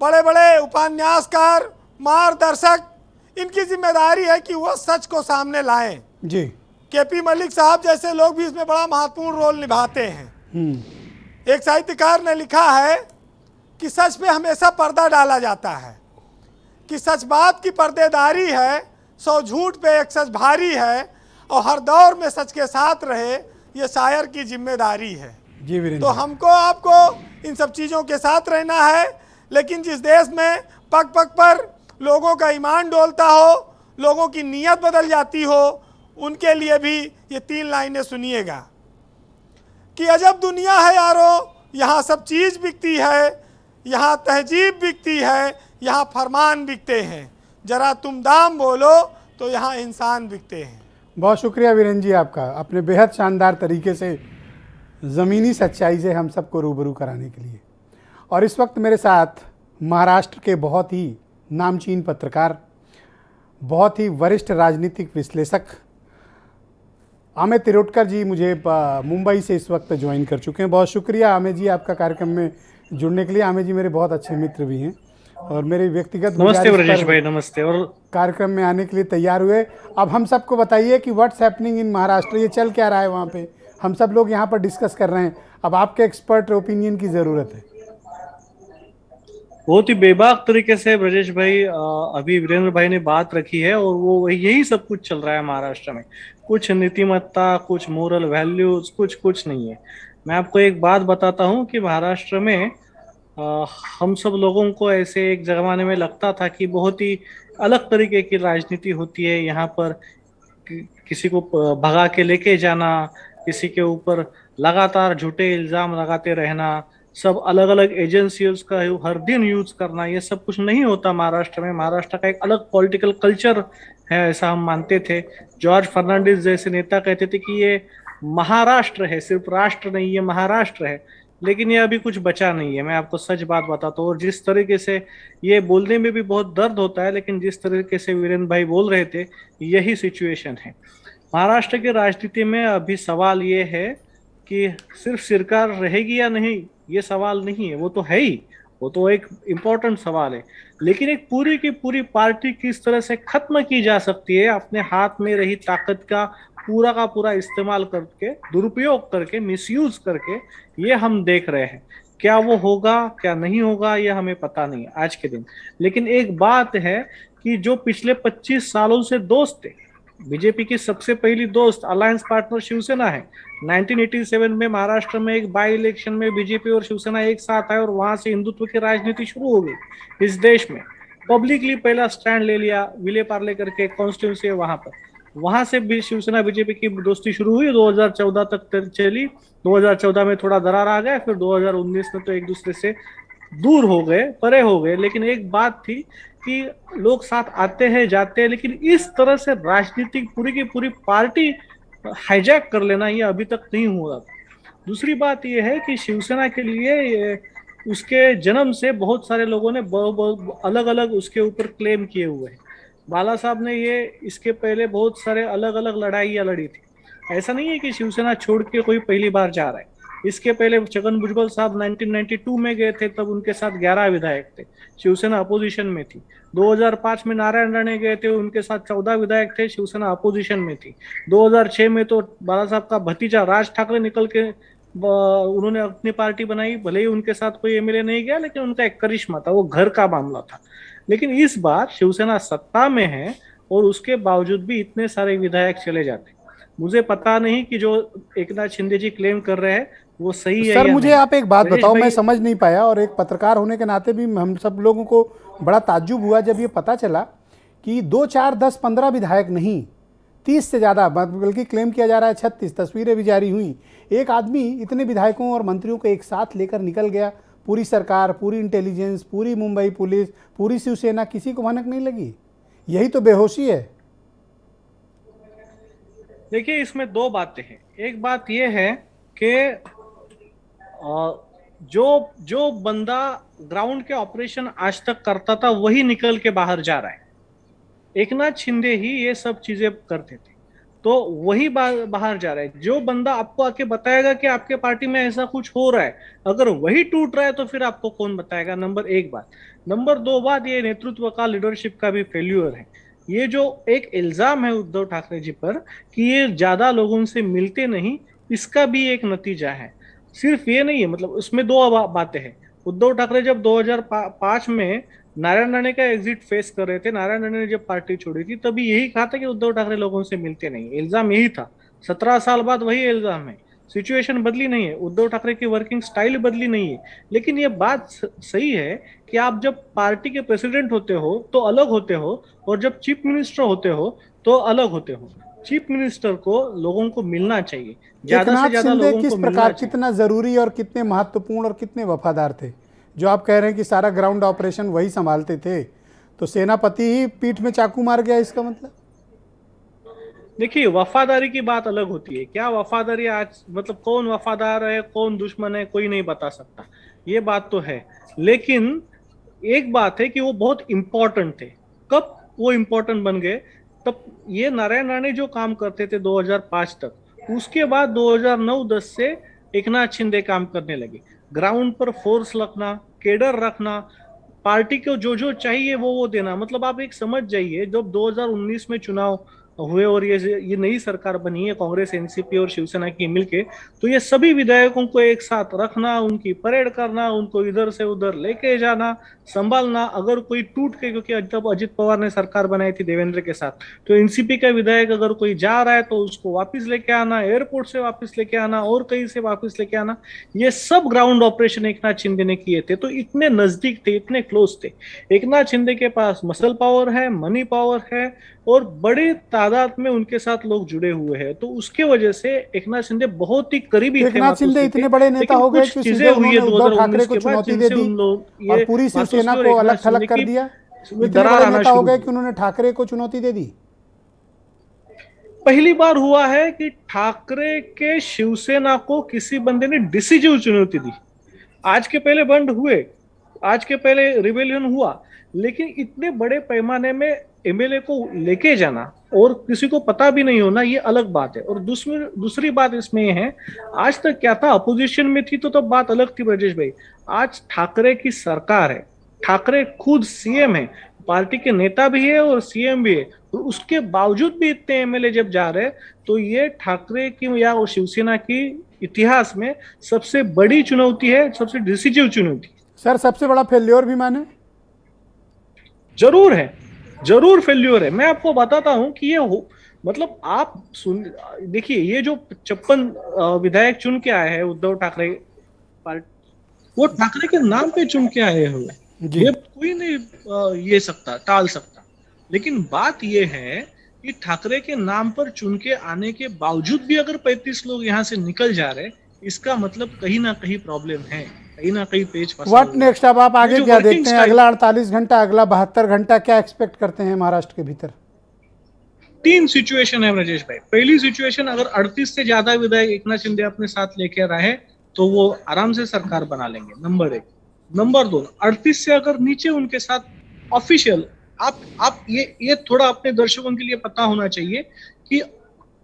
बड़े बड़े उपन्यासकार, मार्गदर्शक, इनकी जिम्मेदारी है कि वो सच को सामने लाएं। जी केपी मलिक साहब जैसे लोग भी इसमें बड़ा महत्वपूर्ण रोल निभाते हैं। एक साहित्यकार ने लिखा है कि सच पे हमेशा पर्दा डाला जाता है, कि सच बात की पर्देदारी है, 100 झूठ पे एक सच भारी है, और हर दौर में सच के साथ रहे, ये शायर की जिम्मेदारी है। जी वीरेंद्र तो हमको आपको इन सब चीज़ों के साथ रहना है, लेकिन जिस देश में पग पग पर लोगों का ईमान डोलता हो, लोगों की नीयत बदल जाती हो, उनके लिए भी ये 3 लाइनें सुनिएगा कि अजब दुनिया है यारो, यहाँ सब चीज़ बिकती है, यहाँ तहजीब बिकती है, यहाँ फरमान बिकते हैं, जरा तुम दाम बोलो तो यहाँ इंसान बिकते हैं। बहुत शुक्रिया वीरेंद्र जी आपका, अपने बेहद शानदार तरीके से ज़मीनी सच्चाई से हम सबको रूबरू कराने के लिए। और इस वक्त मेरे साथ महाराष्ट्र के बहुत ही नामचीन पत्रकार, बहुत ही वरिष्ठ राजनीतिक विश्लेषक अमित तिरोडकर जी मुझे मुंबई से इस वक्त ज्वाइन कर चुके हैं। बहुत शुक्रिया अमित जी आपका कार्यक्रम में जुड़ने के लिए। अमित जी मेरे बहुत अच्छे मित्र भी हैं और मेरे व्यक्तिगत नमस्ते ब्रजेश भाई, नमस्ते। और कार्यक्रम में आने के लिए तैयार हुए। अब हम सबको बताइए कि व्हाट्स हैपनिंग इन महाराष्ट्र, ये चल क्या रहा है वहाँ पे। हम सब लोग यहाँ पर डिस्कस कर रहे हैं, अब आपके एक्सपर्ट ओपिनियन की ज़रूरत है। बहुत ही बेबाक तरीके से ब्रजेश भाई अभी वीरेंद्र भाई ने बात रखी है, और वो यही सब कुछ चल रहा है महाराष्ट्र में। कुछ नीतिमत्ता, कुछ मोरल वैल्यूज, कुछ नहीं है। मैं आपको एक बात बताता हूँ कि महाराष्ट्र में हम सब लोगों को ऐसे एक जमाने में लगता था कि बहुत ही अलग तरीके की राजनीति होती है यहाँ पर। किसी को भगा के लेके जाना, किसी के ऊपर लगातार झूठे इल्जाम लगाते रहना, सब अलग अलग एजेंसीज का हर दिन यूज करना, ये सब कुछ नहीं होता महाराष्ट्र में। महाराष्ट्र का एक अलग पॉलिटिकल कल्चर है, ऐसा हम मानते थे। जॉर्ज फर्नांडिस जैसे नेता कहते थे कि ये महाराष्ट्र है, सिर्फ राष्ट्र नहीं, ये महाराष्ट्र है। लेकिन ये अभी कुछ बचा नहीं है, मैं आपको सच बात बताता हूँ। और जिस तरीके से ये बोलने में भी बहुत दर्द होता है, लेकिन जिस तरीके से वीरेंद्र भाई बोल रहे थे, यही सिचुएशन है महाराष्ट्र की राजनीति में। अभी सवाल ये है कि सिर्फ सरकार रहेगी या नहीं, ये सवाल नहीं है, वो तो है ही, वो तो एक इम्पोर्टेंट सवाल है। लेकिन एक पूरी की पूरी पार्टी किस तरह से खत्म की जा सकती है, अपने हाथ में रही ताकत का पूरा इस्तेमाल करके, दुरुपयोग करके, मिसयूज करके, ये हम देख रहे हैं। क्या वो होगा, क्या नहीं होगा, ये हमें पता नहीं है आज के दिन। लेकिन एक बात है कि जो पिछले 25 सालों से दोस्त थे, बीजेपी की सबसे पहली दोस्त अलायंस पार्टनर शिवसेना है। 1987 में महाराष्ट्र में एक बाई इलेक्शन में बीजेपी और शिवसेना एक साथ आए और वहां से हिंदुत्व की राजनीति शुरू हो गई इस देश में। पब्लिकली पहला स्टैंड ले लिया, विले पार्ले करके कॉन्स्टिट्यूंसी है वहां पर। वहां से भी शिवसेना बीजेपी की दोस्ती शुरू हुई, 2014 तक चली। 2014 में थोड़ा दरार आ गया, फिर 2019 में तो एक दूसरे से दूर हो गए, परे हो गए। लेकिन एक बात थी कि लोग साथ आते हैं जाते हैं, लेकिन इस तरह से राजनीतिक पूरी की पूरी पार्टी हाईजैक कर लेना, ये अभी तक नहीं हुआ था। दूसरी बात ये है कि शिवसेना के लिए उसके जन्म से बहुत सारे लोगों ने अलग अलग उसके ऊपर क्लेम किए हुए हैं। बाला साहब ने ये इसके पहले बहुत सारे अलग अलग लड़ाइयाँ लड़ी थी। ऐसा नहीं है कि शिवसेना छोड़ के कोई पहली बार जा रहा है। इसके पहले छगन भुजबल साहब 1992 में गए थे, तब उनके साथ 11 विधायक थे, शिवसेना अपोजिशन में थी। 2005 में नारायण राणे गए थे, उनके साथ 14 विधायक थे, शिवसेना अपोजिशन में थी। 2006 में तो बाला साहब का भतीजा राज ठाकरे निकल के उन्होंने अपनी पार्टी बनाई। भले ही उनके साथ कोई एमएलए नहीं गया, लेकिन उनका एक करिश्मा था, वो घर का मामला था। लेकिन इस बार शिवसेना सत्ता में है और उसके बावजूद भी इतने सारे विधायक चले जाते। मुझे पता नहीं कि जो एकनाथ शिंदे जी क्लेम कर रहे हैं वो सही है सर। या मुझे नहीं। आप एक बात बताओ, मैं समझ नहीं पाया, और एक पत्रकार होने के नाते भी हम सब लोगों को बड़ा ताज्जुब हुआ जब ये पता चला कि 2, 4, 10, 15 विधायक नहीं, 30 से ज़्यादा, बल्कि क्लेम किया जा रहा है 36, तस्वीरें भी जारी हुई। एक आदमी इतने विधायकों और मंत्रियों को एक साथ लेकर निकल गया, पूरी सरकार, पूरी इंटेलिजेंस, पूरी मुंबई पुलिस, पूरी शिवसेना, किसी को भनक नहीं लगी। यही तो बेहोशी है। देखिए, इसमें दो बातें हैं। एक बात यह है कि जो बंदा ग्राउंड के ऑपरेशन आज तक करता था वही निकल के बाहर जा रहा है। एकनाथ शिंदे ही ये सब चीजें करते थे, तो वही बाहर जा रहा है। जो बंदा आपको आके बताएगा कि आपके पार्टी में ऐसा कुछ हो रहा है, अगर वही टूट रहा है तो फिर आपको कौन बताएगा? नंबर 1 बात। नंबर 2 बात, ये नेतृत्व का, लीडरशिप का भी फेल्यूर है। ये जो एक इल्जाम है उद्धव ठाकरे जी पर कि ये ज्यादा लोगों से मिलते नहीं, इसका भी एक नतीजा है। सिर्फ ये नहीं है, मतलब उसमें 2 बातें हैं। उद्धव ठाकरे जब 2005 में नारायण राणे का एग्जिट फेस कर रहे थे, नारायण राणे ने जब पार्टी छोड़ी थी तभी यही कहा था कि उद्धव ठाकरे लोगों से मिलते नहीं, इल्जाम यही था। 17 साल बाद वही इल्जाम है। सिचुएशन बदली नहीं है, उद्धव ठाकरे की वर्किंग स्टाइल बदली नहीं है। लेकिन ये बात सही है कि आप जब पार्टी के प्रेसिडेंट होते हो तो अलग होते हो, और जब चीफ मिनिस्टर होते हो तो अलग होते हो। चीफ मिनिस्टर को लोगों को मिलना चाहिए, ज्यादा एकनाथ से ज्यादा शिंदे लोगों किस को मिलना प्रकार, चाहिए। कितना जरूरी और कितने महत्वपूर्ण और कितने वफादार थे? जो आप कह रहे हैं कि सारा ग्राउंड ऑपरेशन वही संभालते थे, तो सेनापति ही पीठ में चाकू मार गया, इसका मतलब? देखिए, वफादारी की बात अलग होती है। क्या वफादारी आज, मतलब कौन वफादार है कौन दुश्मन है कोई नहीं बता सकता, ये बात तो है। लेकिन एक बात है कि वो बहुत इंपॉर्टेंट थे। कब वो इंपॉर्टेंट बन गए? तब ये नारायण राणे जो काम करते थे 2005 तक, उसके बाद 2009-10 से एकनाथ शिंदे काम करने लगे। ग्राउंड पर फोर्स रखना, केडर रखना, पार्टी को जो जो चाहिए वो देना। मतलब आप एक समझ जाइए, जब 2019 में चुनाव हुए और ये नई सरकार बनी है कांग्रेस, एनसीपी और शिवसेना की मिलके, तो ये सभी विधायकों को एक साथ रखना, उनकी परेड करना, उनको इधर से उधर लेके जाना, संभालना। अगर कोई टूट के, क्योंकि जब अजित पवार ने सरकार बनाई थी देवेंद्र के साथ, तो एनसीपी का विधायक अगर कोई जा रहा है तो उसको वापस लेके आना, एयरपोर्ट से वापस लेके आना और कहीं से वापस लेके आना, ये सब ग्राउंड ऑपरेशन एकनाथ शिंदे ने किए थे। तो इतने नजदीक थे, इतने क्लोज थे। एकनाथ शिंदे के पास मसल पावर है, मनी पावर है, और बड़े तादाद में उनके साथ लोग जुड़े हुए हैं। तो उसके वजह से एकनाथ शिंदे बहुत ही करीबी थे। एकनाथ शिंदे इतने बड़े नेता हो गए कि सीधे उन्होंने उद्धव ठाकरे को चुनौती दे दी और पूरी शिवसेना को अलग थलग कर दिया। इतने बड़े नेता हो गए कि उन्होंने ठाकरे को चुनौती दे दी। पहली बार हुआ है कि ठाकरे के शिवसेना को किसी बंदे ने डिसिजिव चुनौती दी। आज के पहले बंद हुए, आज के पहले रिबेलियन हुआ, लेकिन इतने बड़े पैमाने में एमएलए को लेके जाना और किसी को पता भी नहीं होना, ये अलग बात है। और दूसरी बात इसमें ये है, आज तक क्या था, अपोजिशन में थी तो तब बात अलग थी ब्रजेश भाई। आज ठाकरे की सरकार है, ठाकरे खुद सीएम है, पार्टी के नेता भी है और सीएम भी है, तो उसके बावजूद भी इतने एमएलए जब जा रहे, तो ये ठाकरे की या शिवसेना की इतिहास में सबसे बड़ी चुनौती है, सबसे डिसिजिव चुनौती। सर, सबसे बड़ा फेल्योर भी माने? जरूर है, जरूर फेल्योर है। मैं आपको बताता हूं कि ये मतलब आप देखिए, ये जो 56 विधायक चुन के आए हैं उद्धव ठाकरे पार्टी, वो ठाकरे के नाम पे चुन के आए हुए, ये कोई नहीं ये सकता, टाल सकता। लेकिन बात ये है कि ठाकरे के नाम पर चुन के आने के बावजूद भी अगर 35 लोग यहाँ से निकल जा रहे, इसका मतलब कहीं ना कहीं प्रॉब्लम है, कहीं ना कहीं पेज फंसा। What next? अब आप आगे क्या देखते हैं? अगला 48 घंटा, अगला 72 घंटा क्या एक्सपेक्ट करते हैं महाराष्ट्र के भीतर? 3 सिचुएशन है ब्रजेश भाई। पहली सिचुएशन, अगर 38 से ज्यादा विधायक एकनाथ शिंदे अपने साथ लेकर आए तो वो आराम से सरकार बना लेंगे, नंबर 1। नंबर 2, 38 से अगर नीचे उनके साथ ऑफिशियल, आप ये थोड़ा अपने दर्शकों के लिए पता होना चाहिए कि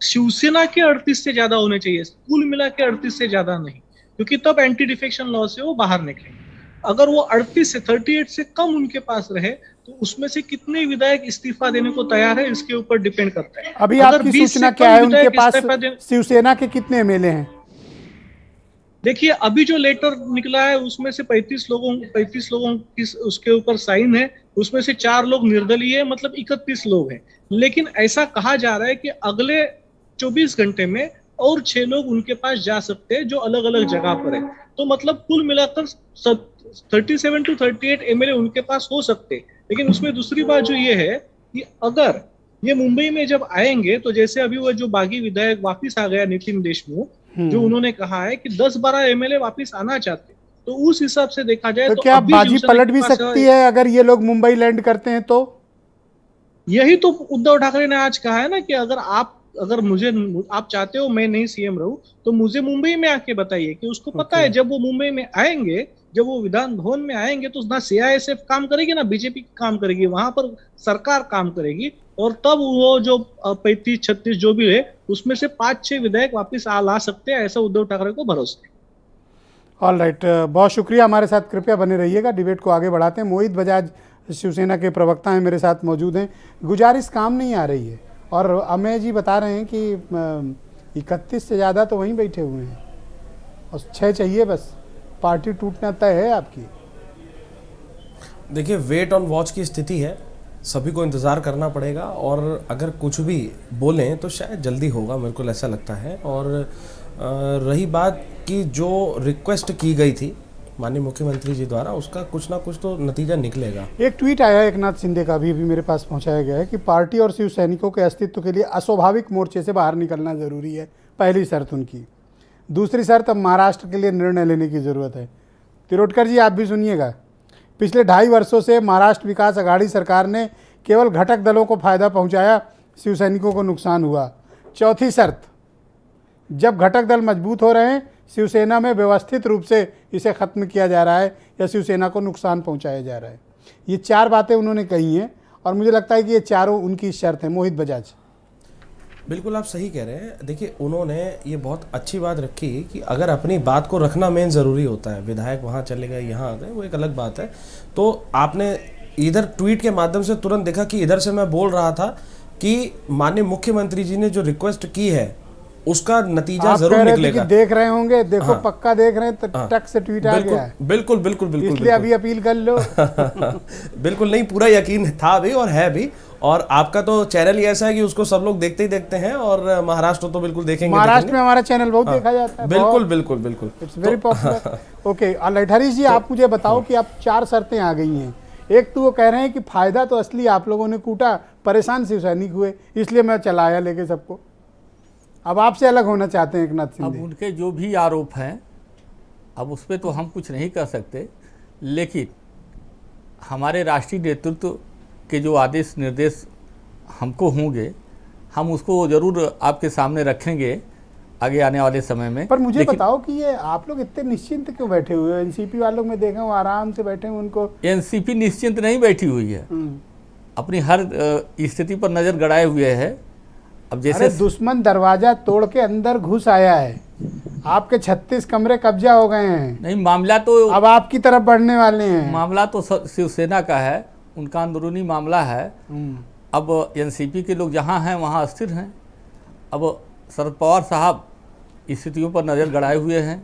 शिवसेना के 38 से ज्यादा होने चाहिए, कुल मिला के 38 से ज्यादा नहीं, क्योंकि तब एंटी डिफेक्शन लॉ से वो बाहर निकलेंगे। अगर वो 38 से 38 से कम उनके पास रहे तो उसमें से कितने विधायक इस्तीफा देने को तैयार है, इसके ऊपर डिपेंड करता है। अभी आपकी सूचना क्या है? उनके पास शिवसेना के कितने एमएलए हैं? देखिए, अभी जो लेटर निकला है उसमें से 35 लोगों की उसके ऊपर साइन है, उसमें से 4 लोग निर्दलीय है, मतलब 31 लोग हैं। लेकिन ऐसा कहा जा रहा है कि अगले 24 घंटे में और 6 लोग उनके पास जा सकते हैं जो अलग अलग जगह पर है। तो मतलब कुल मिलाकर 37 to 38 एमएलए उनके पास हो सकते हैं। लेकिन उसमें दूसरी बात जो ये है कि अगर ये मुंबई में जब आएंगे, तो जैसे अभी वो जो बागी विधायक वापिस आ गया नितिन देशमुख, जो उन्होंने कहा है कि 10-12 एमएलए वापिस आना चाहते, तो उस हिसाब से देखा जाए तो क्या बाजी पलट भी सकती है अगर ये लोग मुंबई लैंड करते हैं? तो यही तो उद्धव ठाकरे ने आज कहा है ना कि अगर आप चाहते हो मैं नहीं सीएम रहूं, तो मुझे मुंबई में आके बताइए। कि उसको पता है जब वो मुंबई में आएंगे, जब वो विधान भवन में आएंगे, तो ना सीआईएसएफ काम करेगी ना बीजेपी काम करेगी, वहां पर सरकार काम करेगी। और तब वो जो 35-36 जो भी है, उसमें से 5-6 विधायक वापिस ला सकते हैं, ऐसा उद्धव ठाकरे को भरोसा है। ऑल राइट, बहुत शुक्रिया, हमारे साथ कृपया बने रहिएगा, डिबेट को आगे बढ़ाते हैं। मोहित बजाज शिवसेना के प्रवक्ता हैं, मेरे साथ मौजूद हैं। गुजारिश काम नहीं आ रही है और अमेय जी बता रहे हैं कि 31 से ज़्यादा तो वहीं बैठे हुए हैं और 6 चाहिए बस, पार्टी टूटना तय है आपकी। देखिए, वेट ऑन वॉच की स्थिति है, सभी को इंतज़ार करना पड़ेगा और अगर कुछ भी बोलें तो शायद जल्दी होगा, मेरे को ऐसा लगता है। और रही बात कि जो रिक्वेस्ट की गई थी माननीय मुख्यमंत्री जी द्वारा, उसका कुछ ना कुछ तो नतीजा निकलेगा। एक ट्वीट आया एक नाथ शिंदे का भी मेरे पास पहुंचाया गया है कि पार्टी और शिव सैनिकों के अस्तित्व के लिए अस्वाभाविक मोर्चे से बाहर निकलना जरूरी है, पहली शर्त उनकी। दूसरी शर्त, अब महाराष्ट्र के लिए निर्णय लेने की ज़रूरत है। तिरोडकर जी, आप भी सुनिएगा। पिछले 2.5 वर्षों से महाराष्ट्र विकास अघाड़ी सरकार ने केवल घटक दलों को फायदा पहुंचाया, शिव सैनिकों को नुकसान हुआ। चौथी शर्त, जब घटक दल मजबूत हो रहे हैं, शिवसेना में व्यवस्थित रूप से इसे ख़त्म किया जा रहा है या शिवसेना को नुकसान पहुंचाया जा रहा है। ये 4 बातें उन्होंने कही हैं और मुझे लगता है कि ये चारों उनकी शर्त है। मोहित बजाज। बिल्कुल आप सही कह रहे हैं। देखिए, उन्होंने ये बहुत अच्छी बात रखी कि अगर अपनी बात को रखना मेन ज़रूरी होता है, विधायक वहाँ चले गए, यहाँ आ गए, वो एक अलग बात है। तो आपने इधर ट्वीट के माध्यम से तुरंत देखा कि इधर से मैं बोल रहा था कि माननीय मुख्यमंत्री जी ने जो रिक्वेस्ट की है उसका नतीजा जरूर निकलेगा। देख रहे होंगे, देखो हाँ। पक्का देख रहे हैं तो टक से ट्वीट आ गया है। बिल्कुल बिल्कुल बिल्कुल, इसलिए अभी अपील कर लो। बिल्कुल नहीं, पूरा यकीन था भी और है भी। और आपका तो चैनल ही ऐसा है कि उसको सब लोग देखते ही देखते हैं और महाराष्ट्र तो बिल्कुल देखेंगे। महाराष्ट्र में हमारा चैनल बहुत देखा जाता है। बिल्कुल बिल्कुल बिल्कुल, इट्स वेरी पॉपुलर। ओके लैठारी जी, आप मुझे बताओ कि अब 4 शर्तें आ गई हैं। एक तो वो कह रहे हैं कि फायदा तो असली आप लोगों ने कूटा, परेशान शिव सैनिक हुए, इसलिए मैं चलाया लेके सबको। अब आपसे अलग होना चाहते हैं एक नाथ शिंदे। अब उनके जो भी आरोप हैं, अब उस पर तो हम कुछ नहीं कर सकते, लेकिन हमारे राष्ट्रीय नेतृत्व के जो आदेश निर्देश हमको होंगे, हम उसको ज़रूर आपके सामने रखेंगे आगे आने वाले समय में। पर मुझे बताओ कि ये आप लोग इतने निश्चिंत क्यों बैठे हुए हो? एनसीपी वालों में देखा हूँ आराम से बैठे हैं। उनको एनसीपी निश्चिंत नहीं बैठी हुई है, अपनी हर स्थिति पर नज़र गड़ाए हुए है। अब जैसे दुश्मन दरवाजा तोड़ के अंदर घुस आया है, आपके 36 कमरे कब्जा हो गए हैं। नहीं, मामला तो अब आपकी तरफ बढ़ने वाले हैं। मामला तो शिवसेना का है, उनका अंदरूनी मामला है। अब एनसीपी के लोग जहाँ हैं वहाँ अस्थिर हैं। अब शरद पवार साहब स्थितियों पर नज़र गड़ाए हुए हैं।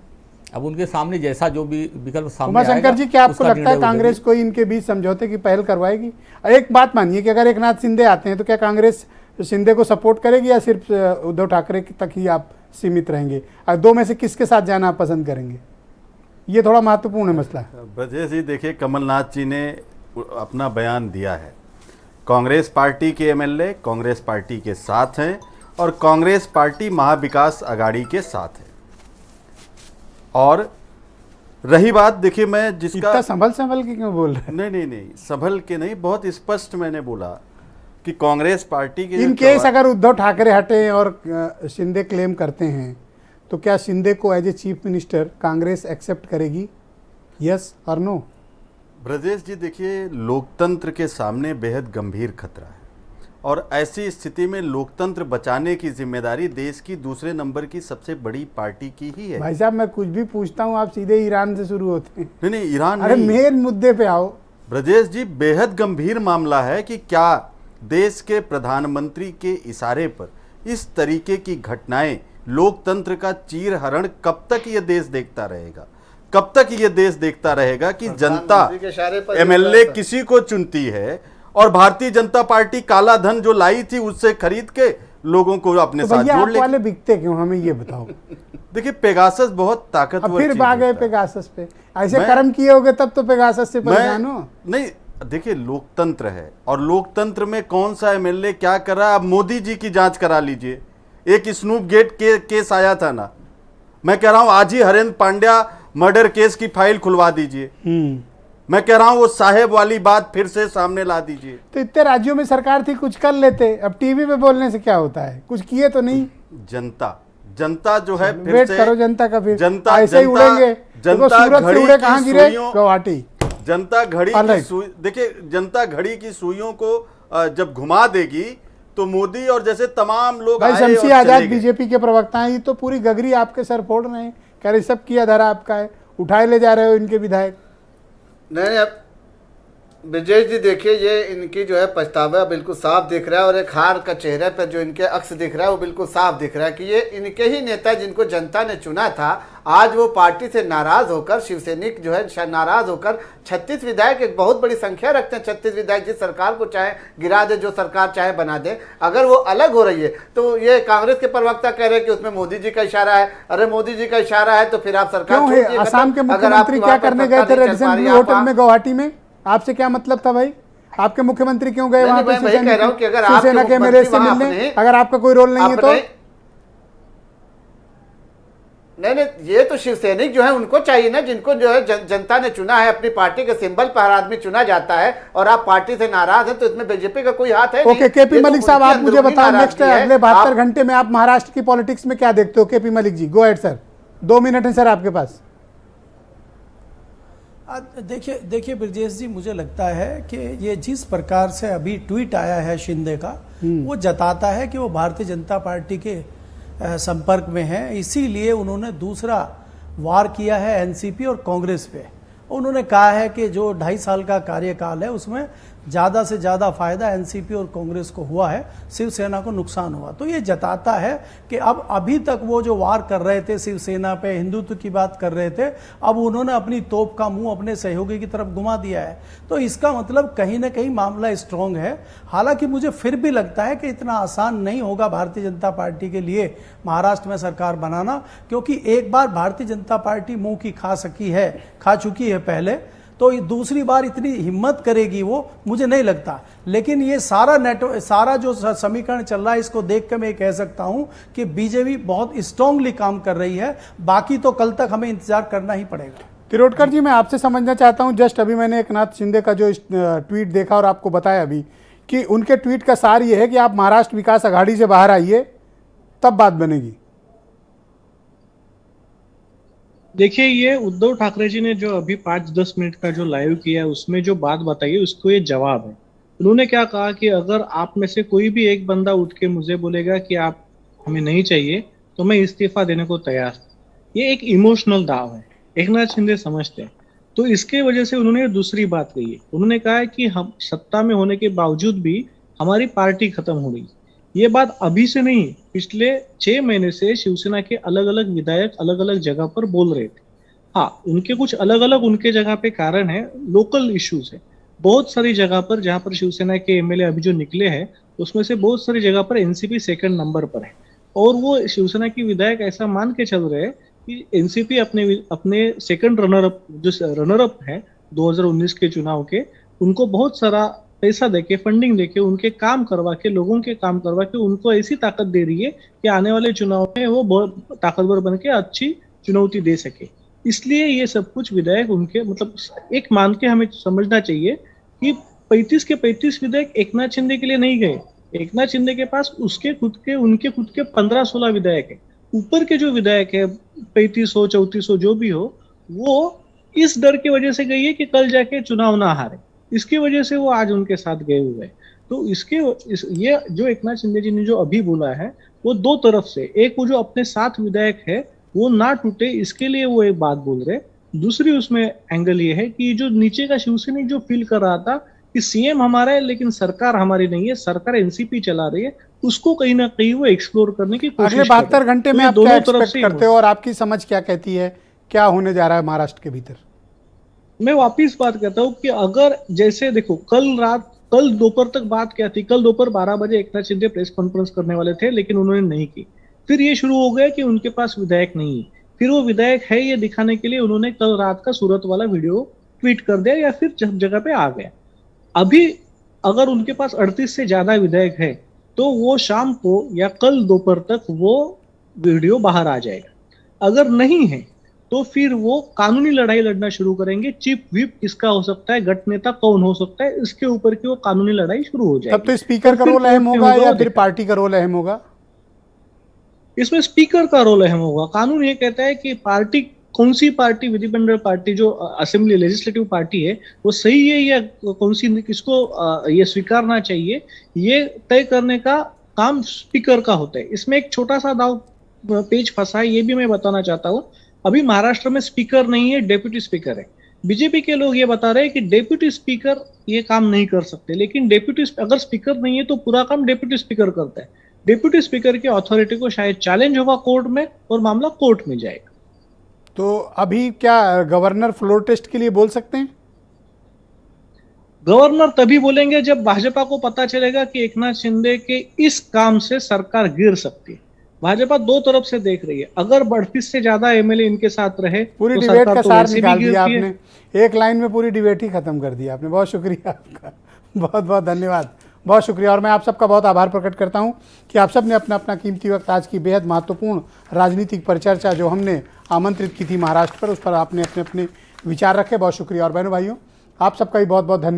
अब उनके सामने जैसा जो भी विकल्प सामने आएगा, शंकर जी, क्या आपको लगता है कांग्रेस कोई इनके बीच समझौते की पहल करवाएगी? एक बात मानिए कि अगर एक नाथ शिंदे आते हैं तो क्या कांग्रेस शिंदे को सपोर्ट करेगी या सिर्फ उद्धव ठाकरे तक ही आप सीमित रहेंगे? दो में से किसके साथ जाना आप पसंद करेंगे? ये थोड़ा महत्वपूर्ण है मसला। ब्रजेश जी, देखिए, कमलनाथ जी ने अपना बयान दिया है। कांग्रेस पार्टी के एमएलए कांग्रेस पार्टी के साथ हैं और कांग्रेस पार्टी महाविकास अघाड़ी के साथ है। और रही बात, देखिए, मैं जिसका संभल के क्यों बोल रहे हैं? नहीं, संभल के नहीं, बहुत स्पष्ट मैंने बोला कि कांग्रेस पार्टी के इन केस अगर उद्धव ठाकरे हटे और शिंदे क्लेम करते हैं तो क्या शिंदे को as a chief minister Congress accept करेगी? यस और नो? ब्रजेश जी, देखिए, लोकतंत्र के सामने बेहद गंभीर खतरा है और ऐसी स्थिति में लोकतंत्र बचाने की जिम्मेदारी देश की दूसरे नंबर की सबसे बड़ी पार्टी की ही है। भाई साहब, मैं कुछ भी पूछता हूँ आप सीधे ईरान से शुरू होते हैं। नहीं, ईरान अरे मेन मुद्दे पे आओ। ब्रजेश जी, बेहद गंभीर मामला है कि क्या देश के प्रधानमंत्री के इशारे पर इस तरीके की घटनाएं, लोकतंत्र का चीरहरण कब तक ये देश देखता रहेगा? कब तक ये देश देखता रहेगा कि जनता एमएलए किसी को चुनती है और भारतीय जनता पार्टी काला धन जो लाई थी उससे खरीद के लोगों को अपने साथ जोड़ ले। वाले बिकते क्यों, हमें ये बताओ। देखिए, पेगासस बहुत ताकतवर फिर भाग गए पेगासस पे। ऐसे कर्म किए होगे तब तो पेगासस से परेशान हो। नहीं, देखिए, लोकतंत्र है और लोकतंत्र में कौन सा एमएलए क्या कर रहा है, आप मोदी जी की जांच करा लीजिए। एक स्नूप गेट केस आया था ना, मैं कह रहा हूं आज ही हरेंद्र पांड्या मर्डर केस की फाइल खुलवा दीजिए। मैं कह रहा हूं वो साहेब वाली बात फिर से सामने ला दीजिए। तो इतने राज्यों में सरकार थी, कुछ कर लेते। अब टीवी पे बोलने से क्या होता है? कुछ किए तो नहीं। जनता जो है, फिर वेट से करो जनता का, फिर जनता ऐसे ही उड़ेंगे। जनता घड़ी उड़े, कहां गिरे? गुवाहाटी। जनता घड़ी की सुई, देखिए, जनता घड़ी की सुइयों को जब घुमा देगी तो मोदी और जैसे तमाम लोग भाई शमसी आजाद बीजेपी के प्रवक्ता हैं, ये तो पूरी गगरी आपके सर फोड़ रहे हैं, कह रहे सब किया धरा आपका है, उठाए ले जा रहे हो इनके विधायक। नहीं, अब ब्रजेश जी देखिए, ये इनकी जो है पछतावा बिल्कुल साफ दिख रहा है, और एक हार का चेहरे पर जो इनके अक्स दिख रहा है वो बिल्कुल साफ दिख रहा है कि ये इनके ही नेता जिनको जनता ने चुना था, आज वो पार्टी से नाराज होकर, शिवसैनिक जो है नाराज होकर 36 विधायक, एक बहुत बड़ी संख्या रखते हैं 36 विधायक, जिस सरकार को चाहे गिरा दे, जो सरकार चाहे बना दे, अगर वो अलग हो रही है तो ये कांग्रेस के प्रवक्ता कह रहे हैं कि उसमें मोदी जी का इशारा है। अरे मोदी जी का इशारा है तो फिर आप सरकार क्यों है? असम के मुख्यमंत्री क्या करने गए थे रेडिसन होटल में गुवाहाटी में? आपसे क्या मतलब था भाई? आपके मुख्यमंत्री क्यों गए वहां पे शिवसेना के एमएलए से मिलने, अगर आपका कोई रोल नहीं है तो? नहीं, ये तो शिवसैनिक जो है उनको चाहिए ना, जिनको जो है जनता ने चुना है, अपनी पार्टी के सिंबल पर हर आदमी चुना जाता है, और आप पार्टी से नाराज हैं तो इसमें बीजेपी का कोई हाथ है नहीं। ओके, केपी मलिक साहब, आप मुझे बताओ नेक्स्ट अगले 72 घंटे में आप महाराष्ट्र की पॉलिटिक्स में क्या देखते हो? KP Malik ji, go ahead sir, 2 minute है सर आपके पास। देखिए ब्रजेश जी, मुझे लगता है कि ये जिस प्रकार से अभी ट्वीट आया है शिंदे का, वो जताता है कि वो भारतीय जनता पार्टी के संपर्क में है, इसीलिए उन्होंने दूसरा वार किया है एनसीपी और कांग्रेस पे। उन्होंने कहा है कि जो 2.5 साल का कार्यकाल है उसमें ज़्यादा से ज़्यादा फायदा एनसीपी और कांग्रेस को हुआ है, शिवसेना को नुकसान हुआ। तो ये जताता है कि अब अभी तक वो जो वार कर रहे थे शिवसेना पे, हिंदुत्व की बात कर रहे थे, अब उन्होंने अपनी तोप का मुंह अपने सहयोगी की तरफ घुमा दिया है। तो इसका मतलब कहीं ना कहीं मामला स्ट्रांग है। हालांकि मुझे फिर भी लगता है कि इतना आसान नहीं होगा भारतीय जनता पार्टी के लिए महाराष्ट्र में सरकार बनाना, क्योंकि एक बार भारतीय जनता पार्टी मुंह की खा चुकी है पहले, तो दूसरी बार इतनी हिम्मत करेगी वो, मुझे नहीं लगता। लेकिन ये सारा जो समीकरण चल रहा है, इसको देख कर मैं कह सकता हूं कि बीजेपी बहुत स्ट्रांगली काम कर रही है। बाकी तो कल तक हमें इंतजार करना ही पड़ेगा। तिरोडकर जी, मैं आपसे समझना चाहता हूं, जस्ट अभी मैंने एकनाथ शिंदे का जो ट्वीट देखा और आपको बताया अभी कि उनके ट्वीट का सार ये है कि आप महाराष्ट्र विकास अघाड़ी से बाहर आइए, तब बात बनेगी। देखिए, ये उद्धव ठाकरे जी ने जो अभी 5-10 मिनट का जो लाइव किया है उसमें जो बात बताई है उसको ये जवाब है। उन्होंने क्या कहा कि अगर आप में से कोई भी एक बंदा उठ के मुझे बोलेगा कि आप हमें नहीं चाहिए तो मैं इस्तीफा देने को तैयार हूं। ये एक इमोशनल दाव है, एकनाथ शिंदे समझते हैं। तो इसके वजह से उन्होंने दूसरी बात कही है। उन्होंने कहा है कि हम सत्ता में होने के बावजूद भी हमारी पार्टी खत्म हो रही। ये बात अभी से नहीं, पिछले 6 महीने से शिवसेना के अलग अलग विधायक अलग अलग जगह पर बोल रहे थे। हाँ, उनके कुछ अलग अलग उनके जगह पे कारण है, लोकल इश्यूज है। बहुत सारी जगह पर जहां पर शिवसेना के एमएलए अभी जो निकले हैं उसमें से बहुत सारी जगह पर एनसीपी 2nd नंबर पर है, और वो शिवसेना की विधायक ऐसा मान के चल रहे हैं कि एनसीपी अपने 2nd रनर अप है 2019 के चुनाव के, उनको बहुत सारा पैसा देके, फंडिंग देके, उनके काम करवा के, लोगों के काम करवा के उनको ऐसी ताकत दे रही है कि आने वाले चुनाव में वो बहुत ताकतवर बन के अच्छी चुनौती दे सके। इसलिए ये सब कुछ विधायक उनके मतलब एक मान के हमें समझना चाहिए कि 35 के 35 विधायक एकनाथ शिंदे के लिए नहीं गए। एकनाथ शिंदे के पास उनके खुद के 15-16 विधायक है। ऊपर के जो विधायक है 3500-3400 जो भी हो, वो इस डर की वजह से गई है कि कल जाके चुनाव ना हारे, इसकी वजह से वो आज उनके साथ गए हुए हैं। तो ये जो एकनाथ शिंदे जी ने जो अभी बोला है वो 2 तरफ से, एक वो जो अपने साथ विधायक है वो ना टूटे इसके लिए वो एक बात बोल रहे, दूसरी उसमें एंगल ये है कि जो नीचे का शिवसैनिक जो फील कर रहा था कि सीएम हमारा है लेकिन सरकार हमारी नहीं है, सरकार एनसीपी चला रही है, उसको कहीं ना कहीं वो एक्सप्लोर करने की कोशिश। अगले 72 घंटे में आप क्या एक्सपेक्ट करते हो और आपकी समझ क्या कहती है, क्या होने जा रहा है महाराष्ट्र के भीतर? मैं वापिस बात करता हूँ कि अगर जैसे देखो कल दोपहर तक बात क्या थी, कल दोपहर 12 बजे एकनाथ शिंदे प्रेस कॉन्फ्रेंस करने वाले थे लेकिन उन्होंने नहीं की। फिर ये शुरू हो गया कि उनके पास विधायक नहीं है, फिर वो विधायक है ये दिखाने के लिए उन्होंने कल रात का सूरत वाला वीडियो ट्वीट कर दिया या फिर जगह पे आ गया। अभी अगर उनके पास 38 से ज्यादा विधायक है तो वो शाम को या कल दोपहर तक वो वीडियो बाहर आ जाएगा। अगर नहीं है तो फिर वो कानूनी लड़ाई लड़ना शुरू करेंगे। चीफ व्हिप किसका हो सकता है, गठ नेता कौन हो सकता है, इसके ऊपर की वो कानूनी लड़ाई शुरू हो जाएगी। तब तो स्पीकर का रोल अहम होगा या फिर पार्टी का रोल अहम होगा? इसमें स्पीकर का रोल अहम होगा। कानून ये कहता है कि पार्टी, कौन सी पार्टी, विधिमंडल पार्टी जो असेंबली लेजिस्लेटिव पार्टी है वो सही है या कौन सी, किसको ये स्वीकारना चाहिए, ये तय करने का काम स्पीकर का होता है। इसमें एक छोटा सा दाव पेच फंसा है, ये भी मैं बताना चाहता हूँ। अभी महाराष्ट्र में स्पीकर नहीं है, डेप्यूटी स्पीकर है। बीजेपी के लोग ये बता रहे हैं कि डेप्यूटी स्पीकर ये काम नहीं कर सकते, लेकिन डेप्यूटी अगर स्पीकर नहीं है तो पूरा काम डेप्यूटी स्पीकर करता है। डेप्यूटी स्पीकर की अथॉरिटी को शायद चैलेंज होगा कोर्ट में और मामला कोर्ट में जाएगा। तो अभी क्या गवर्नर फ्लोर टेस्ट के लिए बोल सकते हैं? गवर्नर तभी बोलेंगे जब भाजपा को पता चलेगा कि एकनाथ शिंदे के इस काम से सरकार गिर सकती है। भाजपा दो तरफ से देख रही है, अगर 38 से ज्यादा एमएलए इनके साथ रहे पूरी तो डिबेट सरकार का तो सार वैसे भी निकाल दिया गिरती है। आपने, एक लाइन में पूरी डिबेट ही खत्म कर दिया आपने। बहुत शुक्रिया आपका, बहुत बहुत धन्यवाद, बहुत शुक्रिया। और मैं आप सबका बहुत आभार प्रकट करता हूं कि आप सब ने अपना अपना कीमती वक्त आज की बेहद महत्वपूर्ण राजनीतिक परिचर्चा जो हमने आमंत्रित की थी महाराष्ट्र पर, उस पर आपने अपने अपने विचार रखे। बहुत शुक्रिया। और बहनों भाइयों, आप सबका भी बहुत बहुत धन्यवाद।